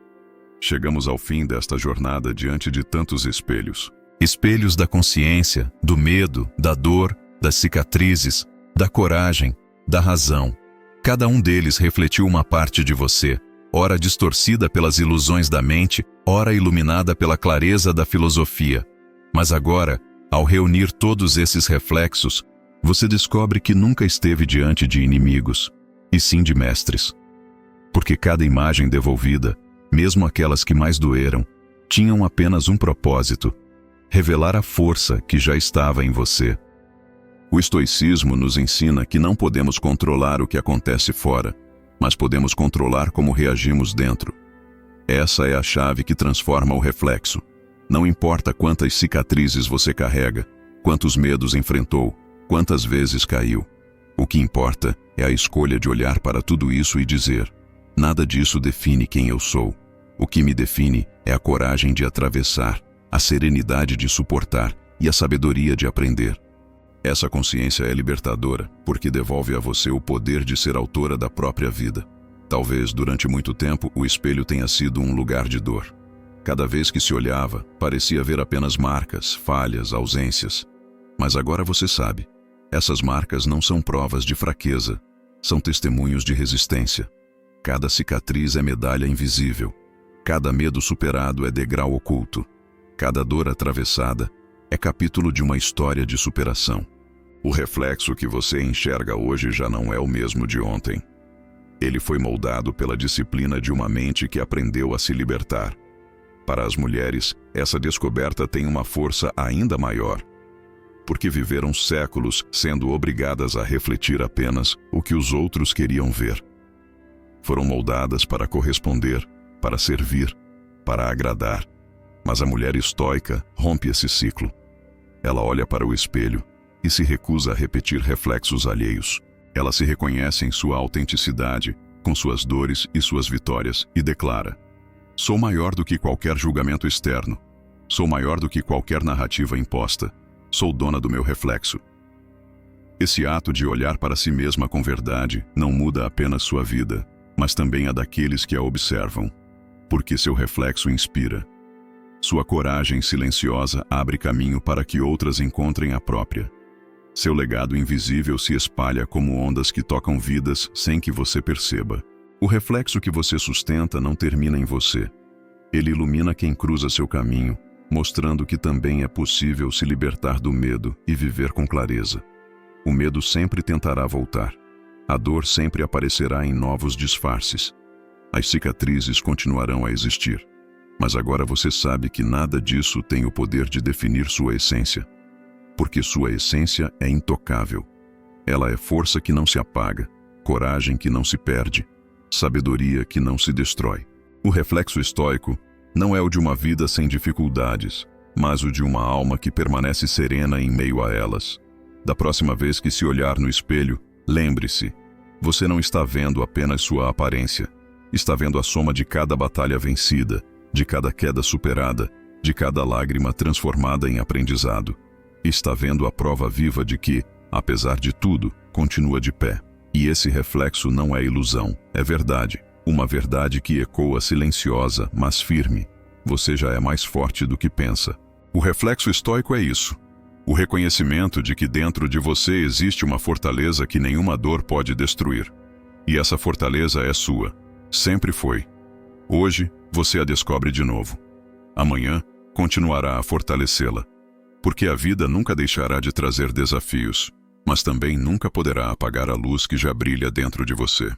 Chegamos ao fim desta jornada diante de tantos espelhos. Espelhos da consciência, do medo, da dor, das cicatrizes, da coragem, da razão. Cada um deles refletiu uma parte de você, ora distorcida pelas ilusões da mente, ora iluminada pela clareza da filosofia. Mas agora, ao reunir todos esses reflexos, você descobre que nunca esteve diante de inimigos, e sim de mestres. Porque cada imagem devolvida, mesmo aquelas que mais doeram, tinham apenas um propósito: revelar a força que já estava em você. O estoicismo nos ensina que não podemos controlar o que acontece fora, mas podemos controlar como reagimos dentro. Essa é a chave que transforma o reflexo. Não importa quantas cicatrizes você carrega, quantos medos enfrentou, quantas vezes caiu. O que importa é a escolha de olhar para tudo isso e dizer: nada disso define quem eu sou. O que me define é a coragem de atravessar, a serenidade de suportar e a sabedoria de aprender. Essa consciência é libertadora, porque devolve a você o poder de ser autora da própria vida. Talvez, durante muito tempo, o espelho tenha sido um lugar de dor. Cada vez que se olhava, parecia ver apenas marcas, falhas, ausências. Mas agora você sabe, essas marcas não são provas de fraqueza, são testemunhos de resistência. Cada cicatriz é medalha invisível. Cada medo superado é degrau oculto. Cada dor atravessada é capítulo de uma história de superação. O reflexo que você enxerga hoje já não é o mesmo de ontem. Ele foi moldado pela disciplina de uma mente que aprendeu a se libertar. Para as mulheres, essa descoberta tem uma força ainda maior, porque viveram séculos sendo obrigadas a refletir apenas o que os outros queriam ver. Foram moldadas para corresponder, para servir, para agradar. Mas a mulher estoica rompe esse ciclo. Ela olha para o espelho e se recusa a repetir reflexos alheios. Ela se reconhece em sua autenticidade, com suas dores e suas vitórias, e declara: sou maior do que qualquer julgamento externo. Sou maior do que qualquer narrativa imposta. Sou dona do meu reflexo. Esse ato de olhar para si mesma com verdade não muda apenas sua vida, mas também a daqueles que a observam. Porque seu reflexo inspira. Sua coragem silenciosa abre caminho para que outras encontrem a própria. Seu legado invisível se espalha como ondas que tocam vidas sem que você perceba. O reflexo que você sustenta não termina em você. Ele ilumina quem cruza seu caminho, mostrando que também é possível se libertar do medo e viver com clareza. O medo sempre tentará voltar. A dor sempre aparecerá em novos disfarces. As cicatrizes continuarão a existir. Mas agora você sabe que nada disso tem o poder de definir sua essência. Porque sua essência é intocável. Ela é força que não se apaga, coragem que não se perde, sabedoria que não se destrói. O reflexo estoico não é o de uma vida sem dificuldades, mas o de uma alma que permanece serena em meio a elas. Da próxima vez que se olhar no espelho, lembre-se, você não está vendo apenas sua aparência, está vendo a soma de cada batalha vencida, de cada queda superada, de cada lágrima transformada em aprendizado. Está vendo a prova viva de que, apesar de tudo, continua de pé. E esse reflexo não é ilusão, é verdade. Uma verdade que ecoa silenciosa, mas firme. Você já é mais forte do que pensa. O reflexo estoico é isso. O reconhecimento de que dentro de você existe uma fortaleza que nenhuma dor pode destruir. E essa fortaleza é sua. Sempre foi. Hoje, você a descobre de novo. Amanhã, continuará a fortalecê-la. Porque a vida nunca deixará de trazer desafios, mas também nunca poderá apagar a luz que já brilha dentro de você.